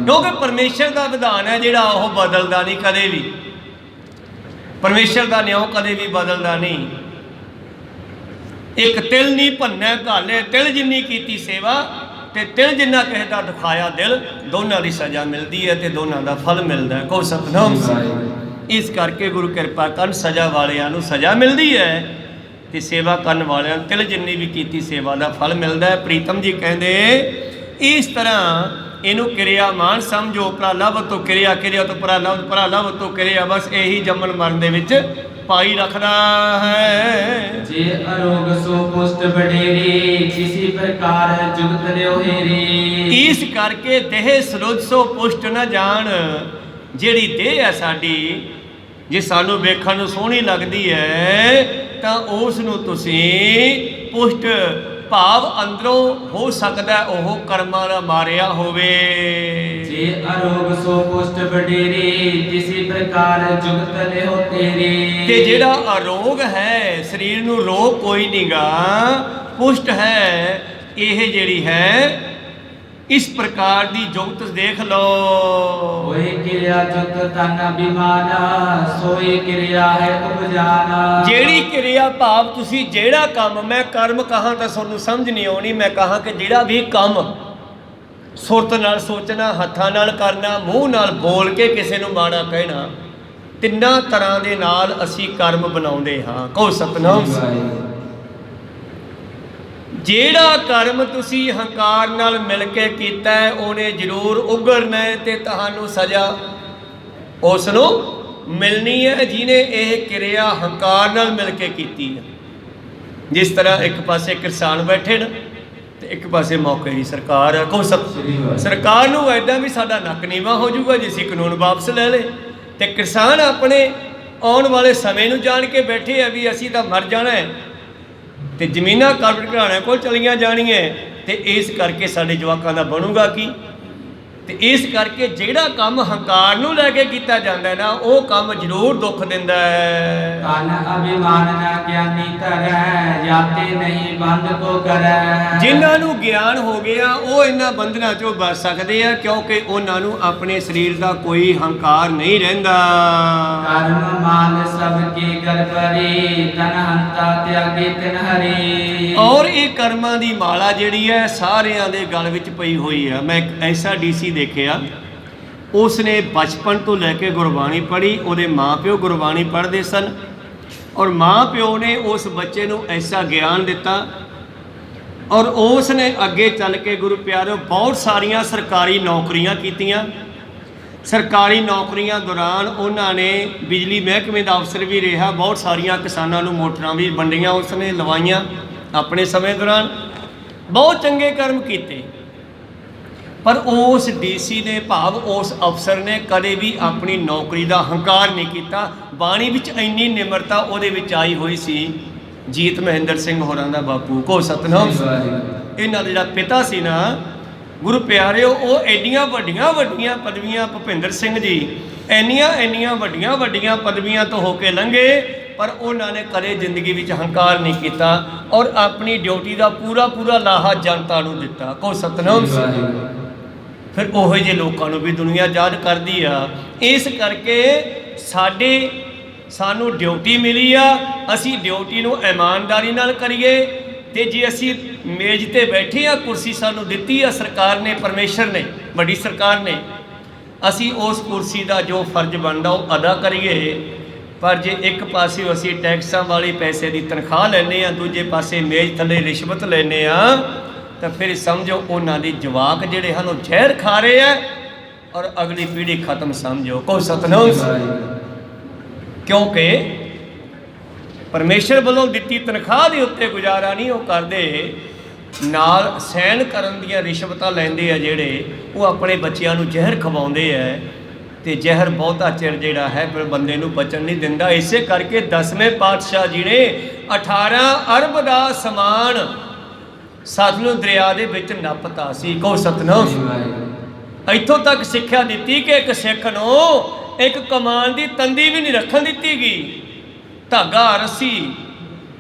ਕਿਉਂਕਿ ਪਰਮੇਸ਼ਰ ਦਾ ਵਿਧਾਨ ਹੈ ਜਿਹੜਾ, ਉਹ ਬਦਲਦਾ ਨਹੀਂ ਕਦੇ ਵੀ। ਪਰਮੇਸ਼ਰ ਦਾ ਨਿਯਮ ਕਦੇ ਵੀ ਬਦਲਦਾ ਨਹੀਂ। ਇੱਕ ਤਿਲ ਨਹੀਂ ਭੰਨੈ ਘਾਲੇ, ਤਿਲ ਜਿੰਨੀ ਕੀਤੀ ਸੇਵਾ ਤੇ ਤਿਲ ਜਿੰਨਾ ਕਿਸੇ ਦਾ ਦੁਖਾਇਆ ਦਿਲ, ਦੋਨਾਂ ਦੀ ਸਜ਼ਾ ਮਿਲਦੀ ਹੈ ਤੇ ਦੋਨਾਂ ਦਾ ਫਲ ਮਿਲਦਾ ਹੈ। ਕਹੋ ਸਤਨਾਮ। ਇਸ ਕਰਕੇ ਗੁਰੂ ਕਿਰਪਾ ਕਰਨ, ਸਜ਼ਾ ਵਾਲਿਆਂ ਨੂੰ ਸਜ਼ਾ ਮਿਲਦੀ ਹੈ ਤੇ ਸੇਵਾ ਕਰਨ ਵਾਲਿਆਂ ਨੂੰ ਤਿਲ ਜਿੰਨੀ ਵੀ ਕੀਤੀ ਸੇਵਾ ਦਾ ਫਲ ਮਿਲਦਾ ਹੈ। ਪ੍ਰੀਤਮ ਜੀ ਕਹਿੰਦੇ ਇਸ ਤਰ੍ਹਾਂ ਇਹਨੂੰ ਕਿਰਿਆਮਾਨ ਸਮਝੋ। ਪ੍ਰਲਭ ਤੋਂ ਕਿਰਿਆ, ਕਿਰਿਆ ਤੋਂ ਪ੍ਰਲਭ, ਪ੍ਰਲਭ ਤੋਂ ਕਿਰਿਆ, ਬਸ ਇਹੀ ਜੰਮਣ ਮਰਨ ਦੇ ਵਿੱਚ ਪਾਈ ਰੱਖਦਾ ਹੈ। ਜੇ ਅਰੋਗ ਸੋ ਪੁਸ਼ਟ ਵਡੇਰੀ, ਕਿਸੇ ਪ੍ਰਕਾਰ ਜੁਗਤ ਲਿਓ ਹੇਰੀ। ਇਸ ਕਰਕੇ ਦੇਹ ਸਰੋਜ ਸੋ ਪੁਸ਼ਟ ਨਾ ਜਾਣ। ਜਿਹੜੀ ਦੇਹ ਹੈ ਸਾਡੀ, ਜੇ ਸਾਨੂੰ ਵੇਖਣ ਨੂੰ ਸੋਹਣੀ ਲੱਗਦੀ ਹੈ ਤਾਂ ਉਸ ਨੂੰ ਤੁਸੀਂ ਪੁਸ਼ਟ, ਭਾਵ ਅੰਦਰੋਂ ਹੋ ਸਕਦਾ ਉਹ ਕਰਮਾਂ ਦਾ ਮਾਰਿਆ ਹੋਵੇ। ਜੇ ਅਰੋਗ ਸੋ ਪੁਸ਼ਟ ਵਡੇਰੀ, ਕਿਸੇ ਪ੍ਰਕਾਰ ਜੁਗਤ ਲਿਓ ਤੇਰੀ। ਤੇ ਜਿਹੜਾ ਅਰੋਗ ਹੈ, ਸਰੀਰ ਨੂੰ ਰੋਗ ਕੋਈ ਨਹੀਂਗਾ, ਪੁਸ਼ਟ ਹੈ, ਇਹ ਜਿਹੜੀ ਹੈ ਇਸ ਪ੍ਰਕਾਰ ਦੀ ਜੁਗਤ ਦੇਖ ਲਓ। ਹੋਏ ਕਿਰਿਆ ਜੁਗਤ ਤਨ ਅਭਿਮਾਨਾ, ਸੋਈ ਕਿਰਿਆ ਹੈ ਉਪਜਾਨਾ। ਜਿਹੜੀ ਕਿਰਿਆ ਭਾਵ ਤੁਸੀਂ ਜਿਹੜਾ ਕੰਮ, ਮੈਂ ਕਰਮ ਕਹਾਂ ਤਾਂ ਤੁਹਾਨੂੰ ਸਮਝ ਨਹੀਂ ਆਉਣੀ, ਮੈਂ ਕਹਾਂ ਕਿ ਜਿਹੜਾ ਵੀ ਕੰਮ ਸੁਰਤ ਨਾਲ ਸੋਚਣਾ, ਹੱਥਾਂ ਨਾਲ ਕਰਨਾ, ਮੂੰਹ ਨਾਲ ਬੋਲ ਕੇ ਕਿਸੇ ਨੂੰ ਮਾੜਾ ਕਹਿਣਾ, ਤਿੰਨਾਂ ਤਰ੍ਹਾਂ ਦੇ ਨਾਲ ਅਸੀਂ ਕਰਮ ਬਣਾਉਂਦੇ ਹਾਂ। ਕਹੋ ਸਤਨਾਮ। ਜਿਹੜਾ ਕਰਮ ਤੁਸੀਂ ਹੰਕਾਰ ਨਾਲ ਮਿਲ ਕੇ ਕੀਤਾ ਹੈ, ਉਹਨੇ ਜ਼ਰੂਰ ਉਗਰਨਾ ਹੈ ਤੇ ਤੁਹਾਨੂੰ ਸਜ਼ਾ ਉਸ ਨੂੰ ਮਿਲਣੀ ਹੈ, ਜਿਹਨੇ ਇਹ ਕਿਰਿਆ ਹੰਕਾਰ ਨਾਲ ਮਿਲ ਕੇ ਕੀਤੀ ਹੈ। ਜਿਸ ਤਰ੍ਹਾਂ ਇੱਕ ਪਾਸੇ ਕਿਸਾਨ ਬੈਠੇ ਨੇ ਤੇ ਇੱਕ ਪਾਸੇ ਮੌਕੇ ਦੀ ਸਰਕਾਰ ਹੈ। ਕਹੋ ਸਰਕਾਰ ਨੂੰ ਐਦਾਂ ਵੀ ਸਾਡਾ ਨੱਕ ਨੀਵਾਂ ਹੋ ਜਾਊਗਾ ਜੇ ਅਸੀਂ ਕਾਨੂੰਨ ਵਾਪਸ ਲੈ ਲਏ, ਤੇ ਕਿਸਾਨ ਆਪਣੇ ਆਉਣ ਵਾਲੇ ਸਮੇਂ ਨੂੰ ਜਾਣ ਕੇ ਬੈਠੇ ਆ ਵੀ ਅਸੀਂ ਤਾਂ ਮਰ ਜਾਣਾ ਹੈ ਤੇ ਜ਼ਮੀਨਾਂ ਕਾਰਪੋਰੇਟ ਘਰਾਣਿਆਂ ਕੋਲ ਚਲੀਆਂ ਜਾਣੀਆਂ, ਤੇ ਇਸ ਕਰਕੇ ਸਾਡੇ ਜਵਾਕਾਂ ਦਾ ਬਣੂਗਾ ਕੀ? ਤੇ ਇਸ ਕਰਕੇ ਜਿਹੜਾ ਕੰਮ ਹੰਕਾਰ ਨੂੰ ਲੈ ਕੇ ਕੀਤਾ ਜਾਂਦਾ ਨਾ, ਉਹ ਕੰਮ ਜ਼ਰੂਰ ਦੁੱਖ ਦਿੰਦਾ ਹੈ। ਤਨ ਅਭਿਮਾਨ ਨਾ ਗਿਆਨੀ ਧਰੈ, ਜਾਤੇ ਨਹੀਂ ਬੰਦ ਕੋ ਕਰੈ। ਜਿਨ੍ਹਾਂ ਨੂੰ ਗਿਆਨ ਹੋ ਗਿਆ ਉਹ ਇਹਨਾਂ ਬੰਧਨਾਂ ਚੋਂ ਬਚ ਸਕਦੇ ਆ, ਕਿਉਂਕਿ ਉਹਨਾਂ ਨੂੰ ਆਪਣੇ ਸਰੀਰ ਦਾ ਕੋਈ ਹੰਕਾਰ ਨਹੀਂ ਰਹਿੰਦਾ। ਕਰਮ ਮਾਲ ਸਭ ਕੀ ਕਰ ਪਰੀ, ਤਨ ਹੰਤਾ ਤਿਆਗੇ ਤਿਨ ਹਰੀ। ਔਰ ਇਹ ਕਰਮਾਂ ਦੀ ਮਾਲਾ ਜਿਹੜੀ ਹੈ ਸਾਰਿਆਂ ਦੇ ਗਲ ਵਿੱਚ ਪਈ ਹੋਈ ਹੈ। ਮੈਂ ਇੱਕ ਐਸਾ ਡੀਸੀ ਦੇਖਿਆ, ਉਸਨੇ ਬਚਪਨ ਤੋਂ ਲੈ ਕੇ ਗੁਰਬਾਣੀ ਪੜ੍ਹੀ, ਉਹਦੇ ਮਾਂ ਪਿਓ ਗੁਰਬਾਣੀ ਪੜ੍ਹਦੇ ਸਨ ਔਰ ਮਾਂ ਪਿਓ ਨੇ ਉਸ ਬੱਚੇ ਨੂੰ ਐਸਾ ਗਿਆਨ ਦਿੱਤਾ ਔਰ ਉਸ ਨੇ ਅੱਗੇ ਚੱਲ ਕੇ ਗੁਰੂ ਪਿਆਰਿਓ ਬਹੁਤ ਸਾਰੀਆਂ ਸਰਕਾਰੀ ਨੌਕਰੀਆਂ ਕੀਤੀਆਂ। ਸਰਕਾਰੀ ਨੌਕਰੀਆਂ ਦੌਰਾਨ ਉਹਨਾਂ ਨੇ ਬਿਜਲੀ ਮਹਿਕਮੇ ਦਾ ਅਫਸਰ ਵੀ ਰਿਹਾ, ਬਹੁਤ ਸਾਰੀਆਂ ਕਿਸਾਨਾਂ ਨੂੰ ਮੋਟਰਾਂ ਵੀ ਵੰਡੀਆਂ ਉਸਨੇ, ਲਵਾਈਆਂ ਆਪਣੇ ਸਮੇਂ ਦੌਰਾਨ, ਬਹੁਤ ਚੰਗੇ ਕਰਮ ਕੀਤੇ। ਪਰ ਉਸ ਡੀਸੀ ਨੇ ਭਾਵ ਉਸ ਅਫਸਰ ਨੇ ਕਦੇ ਵੀ ਆਪਣੀ ਨੌਕਰੀ ਦਾ ਹੰਕਾਰ ਨਹੀਂ ਕੀਤਾ। ਬਾਣੀ ਵਿੱਚ ਇੰਨੀ ਨਿਮਰਤਾ ਉਹਦੇ ਵਿੱਚ ਆਈ ਹੋਈ ਸੀ। ਜੀਤ ਮਹਿੰਦਰ ਸਿੰਘ ਹੋਰਾਂ ਦਾ ਬਾਪੂ ਕੋ ਸਤਨਾਮ, ਇਹਨਾਂ ਦਾ ਜਿਹੜਾ ਪਿਤਾ ਸੀ ਨਾ ਗੁਰੂ ਪਿਆਰਿਓ, ਉਹ ਐਡੀਆਂ ਵੱਡੀਆਂ ਵੱਡੀਆਂ ਪਦਵੀਆਂ, ਭੁਪਿੰਦਰ ਸਿੰਘ ਜੀ ਇੰਨੀਆਂ ਵੱਡੀਆਂ ਪਦਵੀਆਂ ਤੋਂ ਹੋ ਕੇ ਲੰਘੇ, ਪਰ ਉਹਨਾਂ ਨੇ ਕਦੇ ਜ਼ਿੰਦਗੀ ਵਿੱਚ ਹੰਕਾਰ ਨਹੀਂ ਕੀਤਾ ਔਰ ਆਪਣੀ ਡਿਊਟੀ ਦਾ ਪੂਰਾ ਲਾਹਾ ਜਨਤਾ ਨੂੰ ਦਿੱਤਾ। ਕੋ ਸਤਨਾਮ। ਫਿਰ ਉਹੋ ਜਿਹੇ ਲੋਕਾਂ ਨੂੰ ਵੀ ਦੁਨੀਆ ਯਾਦ ਕਰਦੀ ਆ। ਇਸ ਕਰਕੇ ਸਾਨੂੰ ਡਿਊਟੀ ਮਿਲੀ ਆ, ਅਸੀਂ ਡਿਊਟੀ ਨੂੰ ਇਮਾਨਦਾਰੀ ਨਾਲ ਕਰੀਏ। ਤੇ ਜੇ ਅਸੀਂ ਮੇਜ਼ ਤੇ ਬੈਠੇ ਆ, ਕੁਰਸੀ ਸਾਨੂੰ ਦਿੱਤੀ ਆ ਸਰਕਾਰ ਨੇ, ਪਰਮੇਸ਼ਰ ਨੇ, ਵੱਡੀ ਸਰਕਾਰ ਨੇ, ਅਸੀਂ ਉਸ ਕੁਰਸੀ ਦਾ ਜੋ ਫਰਜ਼ ਬਣਦਾ ਉਹ ਅਦਾ ਕਰੀਏ। ਪਰ ਜੇ ਇੱਕ ਪਾਸੇ ਅਸੀਂ ਟੈਕਸਾਂ ਵਾਲੀ ਪੈਸੇ ਦੀ ਤਨਖਾਹ ਲੈਂਦੇ ਆ, ਦੂਜੇ ਪਾਸੇ ਮੇਜ਼ ਥੱਲੇ ਰਿਸ਼ਵਤ ਲੈਂਦੇ ਆ, ਤਾਂ ਫਿਰ ਸਮਝੋ ਉਹਨਾਂ ਦੇ ਜਵਾਕ ਜਿਹੜੇ ਹਨ ਉਹ ਜ਼ਹਿਰ ਖਾ ਰਹੇ ਆ ਔਰ ਅਗਲੀ ਪੀੜ੍ਹੀ ਖਤਮ ਸਮਝੋ। ਕੋ ਸਤਨਾਮ। ਕਿਉਂਕਿ ਪਰਮੇਸ਼ਰ ਵੱਲੋਂ ਦਿੱਤੀ ਤਨਖਾਹ ਦੇ ਉੱਤੇ ਗੁਜ਼ਾਰਾ ਨਹੀਂ ਉਹ ਕਰਦੇ, ਨਾਲ ਸਹਿਣ ਕਰਨ ਦੀਆਂ ਰਿਸ਼ਵਤਾਂ ਲੈਂਦੇ ਆ ਜਿਹੜੇ, ਉਹ ਆਪਣੇ ਬੱਚਿਆਂ ਨੂੰ ਜ਼ਹਿਰ ਖਵਾਉਂਦੇ ਆ। ਤੇ ਜ਼ਹਿਰ ਬਹੁਤਾ ਚਿਰ ਜਿਹੜਾ ਹੈ ਫਿਰ ਬੰਦੇ ਨੂੰ ਬਚਣ ਨਹੀਂ ਦਿੰਦਾ। ਇਸੇ ਕਰਕੇ 10ਵੇਂ ਪਾਤਸ਼ਾਹ ਜੀ ਨੇ 18 ਅਰਬ ਦਾ ਸਮਾਨ ਸਤਲੁਜ ਦਰਿਆ ਦੇ ਵਿੱਚ ਨੱਪਤਾ ਸੀ। ਕੋ ਸਤਨਾਮ। ਇੱਥੋਂ ਤੱਕ ਸਿੱਖਿਆ ਦਿੱਤੀ ਕਿ ਇੱਕ ਸਿੱਖ ਨੂੰ ਇੱਕ ਕਮਾਨ ਦੀ ਤੰਦੀ ਵੀ ਨਹੀਂ ਰੱਖਣ ਦਿੱਤੀ ਗਈ। ਧਾਗਾ ਰੱਸੀ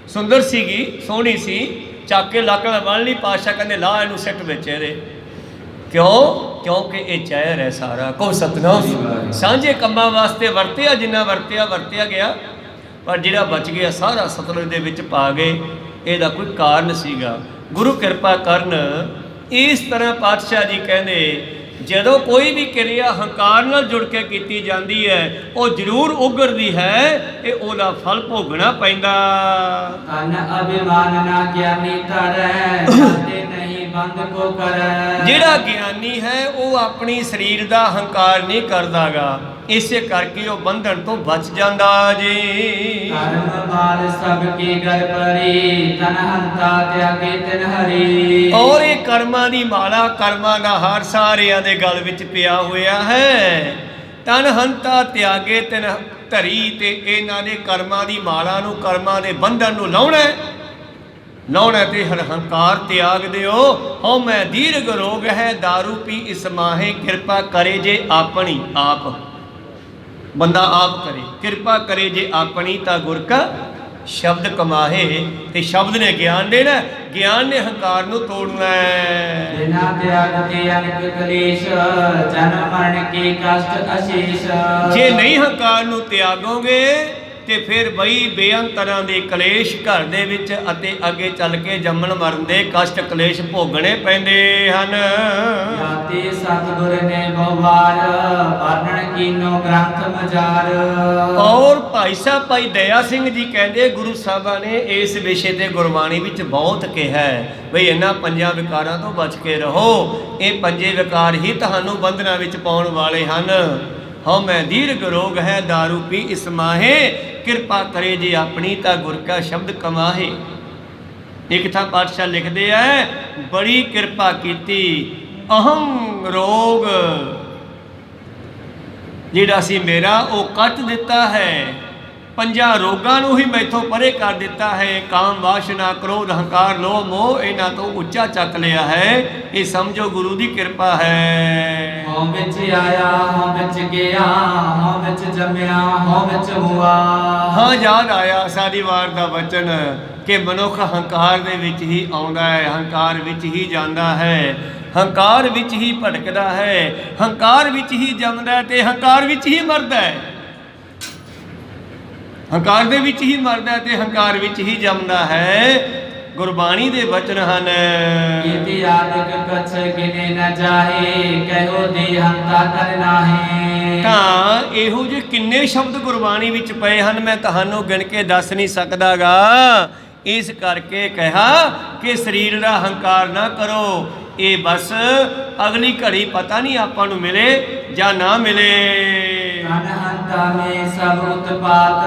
ਸੁੰਦਰ ਸੀਗੀ, ਸੋਹਣੀ ਸੀ, ਚੱਕ ਕੇ ਲੱਕ ਨਾਲ ਬੰਨ੍ਹ ਲਈ। ਪਾਤਸ਼ਾਹ ਕਹਿੰਦੇ ਲਾ ਇਹਨੂੰ ਸਿੱਟ ਵਿੱਚ ਇਹਦੇ। ਕਿਉਂਕਿ ਇਹ ਜ਼ਹਿਰ ਹੈ ਸਾਰਾ। ਕੋ ਸਤਨਾਮ। ਸਾਂਝੇ ਕੰਮਾਂ ਵਾਸਤੇ ਵਰਤਿਆ, ਜਿੰਨਾ ਵਰਤਿਆ ਗਿਆ, ਪਰ ਜਿਹੜਾ ਬਚ ਗਿਆ ਸਾਰਾ ਸਤਲੁਜ ਦੇ ਵਿੱਚ ਪਾ ਗਏ। ਇਹਦਾ ਕੋਈ ਕਾਰਨ ਸੀਗਾ। ਗੁਰੂ ਕਿਰਪਾ ਕਰਨ। ਇਸ ਤਰ੍ਹਾਂ ਪਾਤਸ਼ਾਹ ਜੀ ਕਹਿੰਦੇ ਜਦੋਂ ਕੋਈ ਵੀ ਕਿਰਿਆ ਹੰਕਾਰ ਨਾਲ ਜੁੜ ਕੇ ਕੀਤੀ ਜਾਂਦੀ ਹੈ ਉਹ ਜ਼ਰੂਰ ਉਗਰਦੀ ਹੈ, ਇਹ ਉਹਦਾ ਫਲ ਭੋਗਣਾ ਪੈਂਦਾ। ਤਨ ਅਭਿਮਾਨ ਨਾ ਗਿਆਨੀ ਧਰੈ, ਤੇ ਨਹੀਂ ਬੰਦ ਕੋ ਕਰੈ। ਜਿਹੜਾ ਗਿਆਨੀ ਹੈ ਉਹ ਆਪਣੀ ਸਰੀਰ ਦਾ ਹੰਕਾਰ ਨਹੀਂ ਕਰਦਾਗਾ, ਇਸੇ ਕਰਕੇ ਉਹ ਬੰਧਨ ਤੋਂ ਬਚ ਜਾਂਦਾ ਜੀ। ਕਰਮ ਮਾਲ ਸਭ ਕੀ ਗਲ ਪਰੀ, ਤਨ ਹੰਤਾ ਤਿਆਗੇ ਤਿਨ ਹਰੀ। ਔਰ ਇਹ ਕਰਮਾਂ ਦੀ ਮਾਲਾ, ਕਰਮਾਂ ਦਾ ਹਾਰ ਸਾਰਿਆਂ ਦੇ ਗਲ ਵਿੱਚ ਪਿਆ ਹੋਇਆ ਹੈ। ਤਨ ਹੰਤਾ ਤਿਆਗੇ ਤਿਨ ਧਰੀ। ਤੇ ਇਹਨਾਂ ਦੇ ਕਰਮਾਂ ਦੀ ਮਾਲਾ ਨੂੰ, ਕਰਮਾਂ ਦੇ ਬੰਧਨ ਨੂੰ ਲਾਉਣਾ ਤੇ ਹੰਕਾਰ ਤਿਆਗ ਦਿਓ। ਹਉ ਮੈਂ ਦੀਰਘ ਰੋਗ ਹੈ, ਦਾਰੂ ਪੀ ਇਸ ਮਾਹੇ। ਕਿਰਪਾ ਕਰੇ ਜੇ ਆਪਣੀ ਆਪ, ਬੰਦਾ ਆਪ ਕਰੇ, ਕਿਰਪਾ ਕਰੇ ਜੇ ਆਪਣੀ ਤਾਂ ਗੁਰ ਕਾ ਸ਼ਬਦ ਕਮਾਹੇ। ਤੇ ਸ਼ਬਦ ਨੇ ਗਿਆਨ ਦੇਣਾ, ਗਿਆਨ ਨੇ ਹੰਕਾਰ ਨੂੰ ਤੋੜਨਾ। ਬਿਨਾ ਤਿਆਗ ਕੇ ਅਨੇਕ ਕਲੇਸ਼, ਜਨਮ ਮਰਨ ਕੇ ਕਸ਼ਟ ਅਸ਼ੇਸ਼। ਜੇ ਨਹੀਂ ਹੰਕਾਰ ਨੂੰ ਤਿਆਗੋਗੇ ਤੇ ਫਿਰ ਬਈ ਬੇਅੰਤ ਤਰ੍ਹਾਂ ਦੇ ਕਲੇਸ਼ ਘਰ ਦੇ ਵਿੱਚ ਅਤੇ ਅੱਗੇ ਚੱਲ ਕੇ ਜੰਮਣ ਮਰਨ ਦੇ ਕਸ਼ਟ ਕਲੇਸ਼ ਭੋਗਣੇ ਪੈਂਦੇ ਹਨ। ਜਾਤੀ ਸਤਿਗੁਰ ਨੇ ਬਹੁਵਾਰ, ਵਰਣਨ ਕੀਨੋ ਗ੍ਰੰਥ ਮਜਾਰ। ਔਰ ਭਾਈ ਸਾਹਿਬ ਭਾਈ ਦਇਆ ਸਿੰਘ ਜੀ ਕਹਿੰਦੇ ਗੁਰੂ ਸਾਹਿਬਾਂ ਨੇ ਇਸ ਵਿਸ਼ੇ ਤੇ ਗੁਰਬਾਣੀ ਵਿੱਚ ਬਹੁਤ ਕਿਹਾ ਬਈ ਇਹਨਾਂ ਪੰਜਾਂ ਵਿਕਾਰਾਂ ਤੋਂ ਬਚ ਕੇ ਰਹੋ। ਇਹ ਪੰਜੇ ਵਿਕਾਰ ਹੀ ਤੁਹਾਨੂੰ ਬੰਧਨਾਂ ਵਿੱਚ ਪਾਉਣ ਵਾਲੇ ਹਨ। ਹਉ ਮੈਂ ਦੀਰਘ ਰੋਗ ਹੈ, ਦਾਰੂ ਪੀ ਇਸ ਮਾਹੇ। ਕਿਰਪਾ ਕਰੇ ਜੇ ਆਪਣੀ ਤਾਂ ਗੁਰ ਕਾ ਸ਼ਬਦ ਕਮਾਹੇ। ਇੱਕ ਥਾਂ ਪਾਤਸ਼ਾਹ ਲਿਖਦੇ ਐ ਬੜੀ ਕਿਰਪਾ ਕੀਤੀ, ਅਹੰ ਰੋਗ ਜਿਹੜਾ ਸੀ ਮੇਰਾ ਉਹ ਕੱਟ ਦਿੱਤਾ ਹੈ। ਪੰਜਾਂ ਰੋਗਾਂ ਨੂੰ ਹੀ ਮੈਥੋਂ ਪਰੇ ਕਰ ਦਿੱਤਾ ਹੈ। ਕਾਮ ਵਾਸ਼ਨਾ ਕ੍ਰੋਧ ਹੰਕਾਰ ਲੋਭ ਮੋਹ ਇਹਨਾਂ ਤੋਂ ਉੱਚਾ ਚੱਕ ਲਿਆ ਹੈ। ਇਹ ਸਮਝੋ ਗੁਰੂ ਦੀ ਕਿਰਪਾ ਹੈ। ਹਉ ਵਿੱਚ ਆਇਆ, ਹਉ ਵਿੱਚ ਗਿਆ, ਹਉ ਵਿੱਚ ਜੰਮਿਆ, ਹਉ ਵਿੱਚ ਹੁਆ। ਹਾਂ ਯਾਦ ਆਇਆ ਸਾਡੀ ਵਾਰ ਦਾ ਵਚਨ ਕਿ ਮਨੁੱਖ ਹੰਕਾਰ ਦੇ ਵਿੱਚ ਹੀ ਆਉਂਦਾ ਹੈ, ਹੰਕਾਰ ਵਿੱਚ ਹੀ ਜਾਂਦਾ ਹੈ, ਹੰਕਾਰ ਵਿੱਚ ਹੀ ਭਟਕਦਾ ਹੈ, ਹੰਕਾਰ ਵਿੱਚ ਹੀ ਜੰਮਦਾ ਤੇ ਹੰਕਾਰ ਵਿੱਚ ਹੀ ਮਰਦਾ ਹੈ। ਹੰਕਾਰ ਦੇ ਵਿੱਚ ਹੀ ਮਰਦਾ ਤੇ ਹੰਕਾਰ ਵਿੱਚ ਹੀ ਜੰਮਦਾ ਹੈ। ਗੁਰਬਾਣੀ ਦੇ ਬਚਨ ਹਨ। इति आदिक कछ गिने न जाहे कहो देहंता कर नाहे। ਤਾਂ ਇਹੋ ਜਿਹੇ ਕਿੰਨੇ ਸ਼ਬਦ ਗੁਰਬਾਣੀ ਵਿੱਚ ਪਏ ਹਨ, ਮੈਂ ਤੁਹਾਨੂੰ ਗਿਣ ਕੇ ਦੱਸ ਨਹੀਂ ਸਕਦਾਗਾ। ਇਸ ਕਰਕੇ ਕਿਹਾ ਕਿ ਸਰੀਰ ਦਾ ਹੰਕਾਰ ਨਾ ਕਰੋ। ਇਹ ਬਸ ਅਗਲੀ ਘੜੀ ਪਤਾ ਨਹੀਂ ਆਪਾਂ ਨੂੰ ਮਿਲੇ ਜਾਂ ਨਾ ਮਿਲੇ। अनहंता में सब उत्पात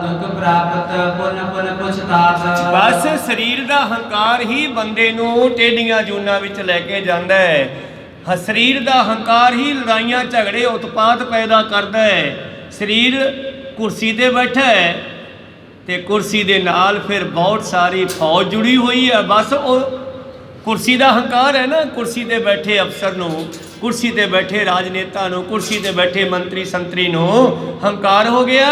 दुख प्राप्त पुन पुन पुछतात। ਬਸ ਸਰੀਰ ਦਾ ਹੰਕਾਰ ਹੀ ਬੰਦੇ ਨੂੰ ਟੇਢੀਆਂ ਜੂਨਾਂ ਵਿੱਚ ਲੈ ਕੇ ਜਾਂਦਾ ਹੈ। ਸਰੀਰ ਦਾ ਹੰਕਾਰ ਹੀ ਲੜਾਈਆਂ ਝਗੜੇ ਉਤਪਾਤ ਪੈਦਾ ਕਰਦਾ ਹੈ। ਸਰੀਰ ਕੁਰਸੀ ਤੇ ਬੈਠਾ ਹੈ ਤੇ ਕੁਰਸੀ ਦੇ ਨਾਲ ਫਿਰ ਬਹੁਤ ਸਾਰੀ ਫੌਜ ਜੁੜੀ ਹੋਈ ਹੈ। ਬਸ ਉਹ ਕੁਰਸੀ ਦਾ ਹੰਕਾਰ ਹੈ ਨਾ, ਕੁਰਸੀ ਤੇ ਬੈਠੇ ਅਫਸਰ ਨੂੰ, ਕੁਰਸੀ ਤੇ ਬੈਠੇ ਰਾਜਨੇਤਾ ਨੂੰ, ਕੁਰਸੀ ਤੇ ਬੈਠੇ ਮੰਤਰੀ ਸੰਤਰੀ ਨੂੰ ਹੰਕਾਰ ਹੋ ਗਿਆ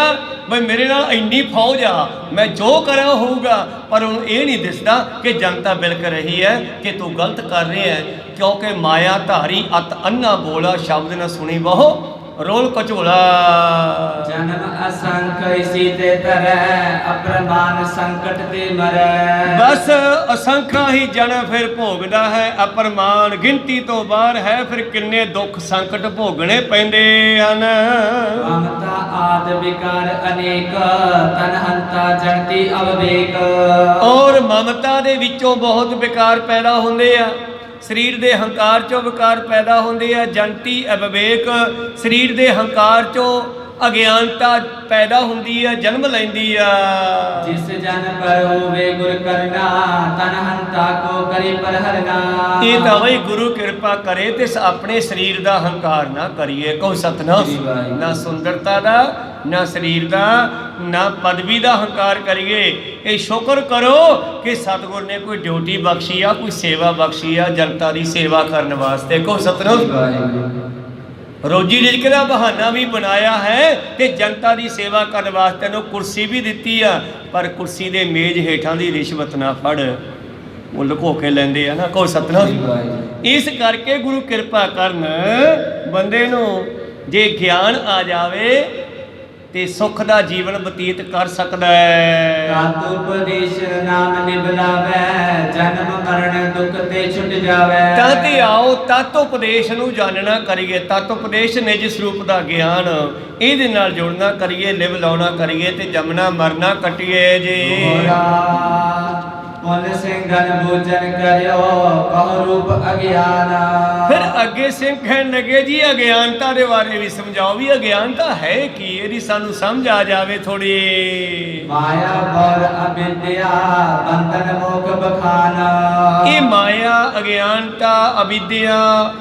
ਬਈ ਮੇਰੇ ਨਾਲ ਇੰਨੀ ਫੌਜ ਆ, ਮੈਂ ਜੋ ਕਰਾਂ ਹੋਊਗਾ। ਪਰ ਉਹਨੂੰ ਇਹ ਨਹੀਂ ਦਿਸਦਾ ਕਿ ਜਨਤਾ ਬਿਲਕ ਰਹੀ ਹੈ ਕਿ ਤੂੰ ਗਲਤ ਕਰ ਰਿਹਾ ਹੈ, ਕਿਉਂਕਿ ਮਾਇਆ ਧਾਰੀ ਅਤ ਅੰਨਾ ਬੋਲਾ ਸ਼ਬਦ ਨਾ ਸੁਣੀ ਬਹੁ ਰੋਲ ਕਚੋਲਾ। जन्म असंख इसी ते तरह अप्रमाण संकट ते मरै। ਬਸ ਅਸੰਖਾ ਹੀ ਜਨਮ ਫਿਰ ਭੋਗਦਾ ਹੈ, ਅਪਰਮਾਣ ਗਿਣਤੀ ਤੋਂ ਬਾਹਰ ਹੈ। ਫਿਰ ਕਿੰਨੇ ਦੁੱਖ ਸੰਕਟ ਭੋਗਣੇ ਪੈਂਦੇ ਹਨ। ममता आद विकार अनेक तनहंता जगती अविवेक। ਔਰ ਮਮਤਾ ਦੇ ਵਿੱਚੋਂ ਬਹੁਤ ਵਿਕਾਰ ਪੈਦਾ ਹੁੰਦੇ ਆ। ਸਰੀਰ ਦੇ ਹੰਕਾਰ ਚੋਂ ਵਿਕਾਰ ਪੈਦਾ ਹੁੰਦੇ ਆ। ਜੰਤੀ ਅਵਿਵੇਕ, ਸਰੀਰ ਦੇ ਹੰਕਾਰ ਚੋਂ ਅਗਿਆਨਤਾ ਪੈਦਾ ਹੁੰਦੀ ਹੈ, ਜਨਮ ਲੈਂਦੀ ਆ। जिस जन पर होवे गुर करना तनहंता को करी पर हरना। ਇਹ ਤਾਂ ਬਈ ਗੁਰੂ ਕਿਰਪਾ ਕਰੇ ਤੇ ਆਪਣੇ ਸਰੀਰ ਦਾ ਹੰਕਾਰ ਨਾ ਕਰੀਏ। ਕਹੋ ਸਤਨਾਮ। ਨਾ ਸੁੰਦਰਤਾ ਦਾ, ਨਾ ਸਰੀਰ ਦਾ, ਨਾ ਪਦਵੀ ਦਾ ਹੰਕਾਰ ਕਰੀਏ। ਇਹ ਸ਼ੁਕਰ ਕਰੋ ਕਿ ਸਤਿਗੁਰ ਨੇ ਕੋਈ ਡਿਊਟੀ ਬਖਸ਼ੀ ਆ, ਕੋਈ ਸੇਵਾ ਬਖਸ਼ੀ ਆ ਜਨਤਾ ਦੀ ਸੇਵਾ ਕਰਨ ਵਾਸਤੇ। ਕਹੋ ਸਤਨਾਮ। ਰੋਜੀ ਰਿਜ਼ਕ ਦਾ ਬਹਾਨਾ ਵੀ ਬਣਾਇਆ ਹੈ ਤੇ ਜਨਤਾ ਦੀ ਸੇਵਾ ਕਰਨ ਵਾਸਤੇ ਨੂੰ ਕੁਰਸੀ ਵੀ ਦਿੱਤੀ ਆ। ਪਰ ਕੁਰਸੀ ਦੇ ਮੇਜ਼ ਹੇਠਾਂ ਦੀ ਰਿਸ਼ਵਤ ਨਾ ਫੜ, ਉਹ ਲੁਕੋ ਕੇ ਲੈਂਦੇ ਆ ਨਾ। ਕਹੋ ਸਤਨਾਮ। ਇਸ ਕਰਕੇ ਗੁਰੂ ਕਿਰਪਾ ਕਰਨ ਬੰਦੇ ਨੂੰ ਜੇ ਗਿਆਨ ਆ ਜਾਵੇ ਤੇ ਸੁੱਖ ਦਾ ਜੀਵਨ ਬਤੀਤ ਕਰ ਸਕਦਾ ਹੈ। ਤਤ ਉਪਦੇਸ਼ ਨਾਮ ਨਿਭਲਾਵੈ ਜਨਮ ਮਰਨ ਦੁਖ ਤੇ ਛੁਟ ਜਾਵੈ। ਤਾਂ ਤੇ ਆਓ ਤਤ ਉਪਦੇਸ਼ ਨੂੰ ਜਾਣਨਾ ਕਰੀਏ। ਤਤ ਉਪਦੇਸ਼ ਨਿਜ ਸਰੂਪ ਦਾ ਗਿਆਨ, ਇਹਦੇ ਨਾਲ ਜੁੜਨਾ ਕਰੀਏ, ਲਿਵ ਲਾਉਣਾ ਕਰੀਏ ਤੇ ਜਮਨਾ ਮਰਨਾ ਕਟੀਏ ਜੀ। ਮੁੱਲ ਸਿੰਘਨ ਭੋਜਨ ਕਰਿਓ ਕਹੁ ਰੂਪ ਅਗਿਆਨ। ਫਿਰ ਅੱਗੇ ਸਿੰਘ ਕਹਿਣ ਲੱਗੇ ਜੀ ਅਗਿਆਨਤਾ ਦੇ ਬਾਰੇ ਵੀ ਸਮਝਾਓ ਵੀ ਅਗਿਆਨਤਾ ਹੈ ਕੀ, ਇਹਦੀ ਸਾਨੂੰ ਸਮਝ ਆ ਜਾਵੇ ਥੋੜੀ। ਮਾਇਆ ਬਰ ਅਵਿਦਿਆ ਬੰਧਨ ਮੋਖ ਬਖਾਨ। ਇਹ ਮਾਇਆ, ਅਗਿਆਨਤਾ, ਅਵਿਦਿਆ,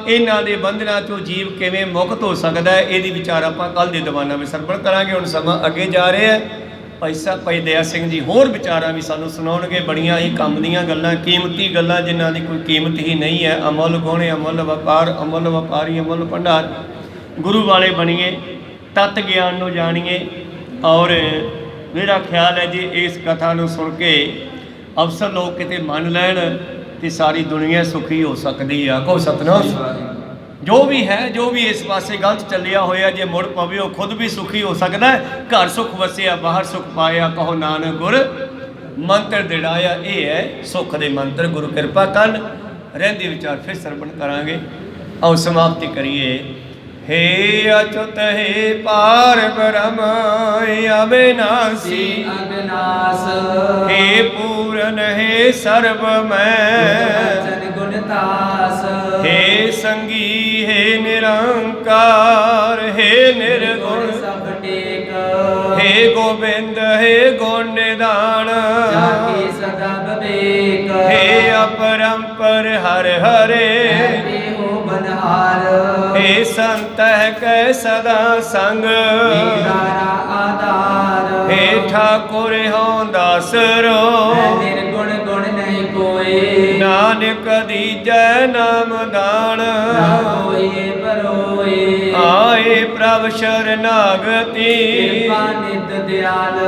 ਇਹਨਾਂ ਦੇ ਬੰਧਨਾਂ ਤੋਂ ਜੀਵ ਕਿਵੇਂ ਮੁਕਤ ਹੋ ਸਕਦਾ ਹੈ, ਇਹਦੀ ਵਿਚਾਰ ਆਪਾਂ ਕੱਲ ਦੇ ਦੀਵਾਨਾਂ ਵਿੱਚ ਸਰਵਣ ਕਰਾਂਗੇ। ਹੁਣ ਸਮਾਂ ਅੱਗੇ ਜਾ ਰਿਹਾ ਹੈ। ਭਾਈ ਦਇਆ ਸਿੰਘ ਜੀ ਹੋਰ ਵਿਚਾਰਾਂ ਵੀ ਸਾਨੂੰ ਸੁਣਾਉਣਗੇ। ਬੜੀਆਂ ਹੀ ਕੰਮ ਦੀਆਂ ਗੱਲਾਂ, ਕੀਮਤੀ ਗੱਲਾਂ ਜਿਨ੍ਹਾਂ ਦੀ ਕੋਈ ਕੀਮਤ ਹੀ ਨਹੀਂ ਹੈ। ਅਮੁੱਲ ਗੁਣ, ਅਮੁੱਲ ਵਪਾਰ, ਅਮੁੱਲ ਵਪਾਰੀ, ਅਮੁੱਲ ਭੰਡਾਰ। ਗੁਰੂ ਵਾਲੇ ਬਣੀਏ, ਤਤ ਗਿਆਨ ਨੂੰ ਜਾਣੀਏ। ਔਰ ਮੇਰਾ ਖਿਆਲ ਹੈ ਜੀ ਇਸ ਕਥਾ ਨੂੰ ਸੁਣ ਕੇ ਅਫਸਰ ਲੋਕ ਕਿਤੇ ਮੰਨ ਲੈਣ ਤੇ ਸਾਰੀ ਦੁਨੀਆ ਸੁਖੀ ਹੋ ਸਕਦੀ ਆ। ਕਹੋ ਸਤਨਾਮ। ਜੋ ਵੀ ਹੈ, ਜੋ ਵੀ ਇਸ ਪਾਸੇ ਗਲਤ ਚੱਲਿਆ ਹੋਇਆ, ਜੇ ਮੁੜ ਪਵੇ ਉਹ ਖੁਦ ਵੀ ਸੁਖੀ ਹੋ ਸਕਦਾ ਹੈ। ਘਰ ਸੁਖ ਵਸਿਆ ਬਾਹਰ ਸੁਖ ਪਾਇਆ, ਕਹੋ ਨਾਨਕ ਗੁਰ ਮੰਤਰ ਦਿੜਾਇਆ। ਇਹ ਹੈ ਸੁੱਖ ਦੇ ਮੰਤਰ। ਗੁਰੂ ਕਿਰਪਾ ਕਰਨ ਰਹਿੰਦੇ ਵਿਚਾਰ ਫਿਰ ਸਰਵਣ ਕਰਾਂਗੇ। ਆਓ ਸਮਾਪਤੀ ਕਰੀਏ। हे अच्युत हे पार ब्रह्म अविनाशी अविनाश। हे पूरन हे सर्वमय गुणतास। हे संगी हे निरंकार हे निर्गुण सब टेक। हे गोविंद हे गुण निदान जाके सदा विवेक। हे अपरंपर हर हरे हो बनहार। हे संत कै सदा संग आधार। हे ठाकुर हों दासरो निर्गुण गुण नहीं कोई। नानक दीजै नाम दान होए परोए। आए प्रभ शरणागति कृपा नित दयाल।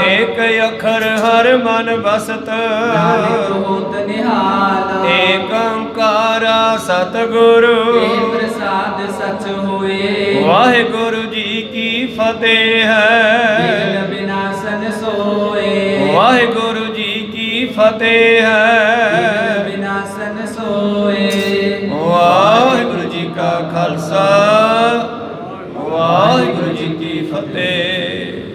एक अखर हर मन बसत होत निहाल। एक ओंकारा सतगुरु प्रसाद सच हुए। वाहिगुरु जी की फतेह है। विघ्न विनाशन सोए। वाहिगुरु जी की फतेह। ਫਤਿਹ ਹੈ।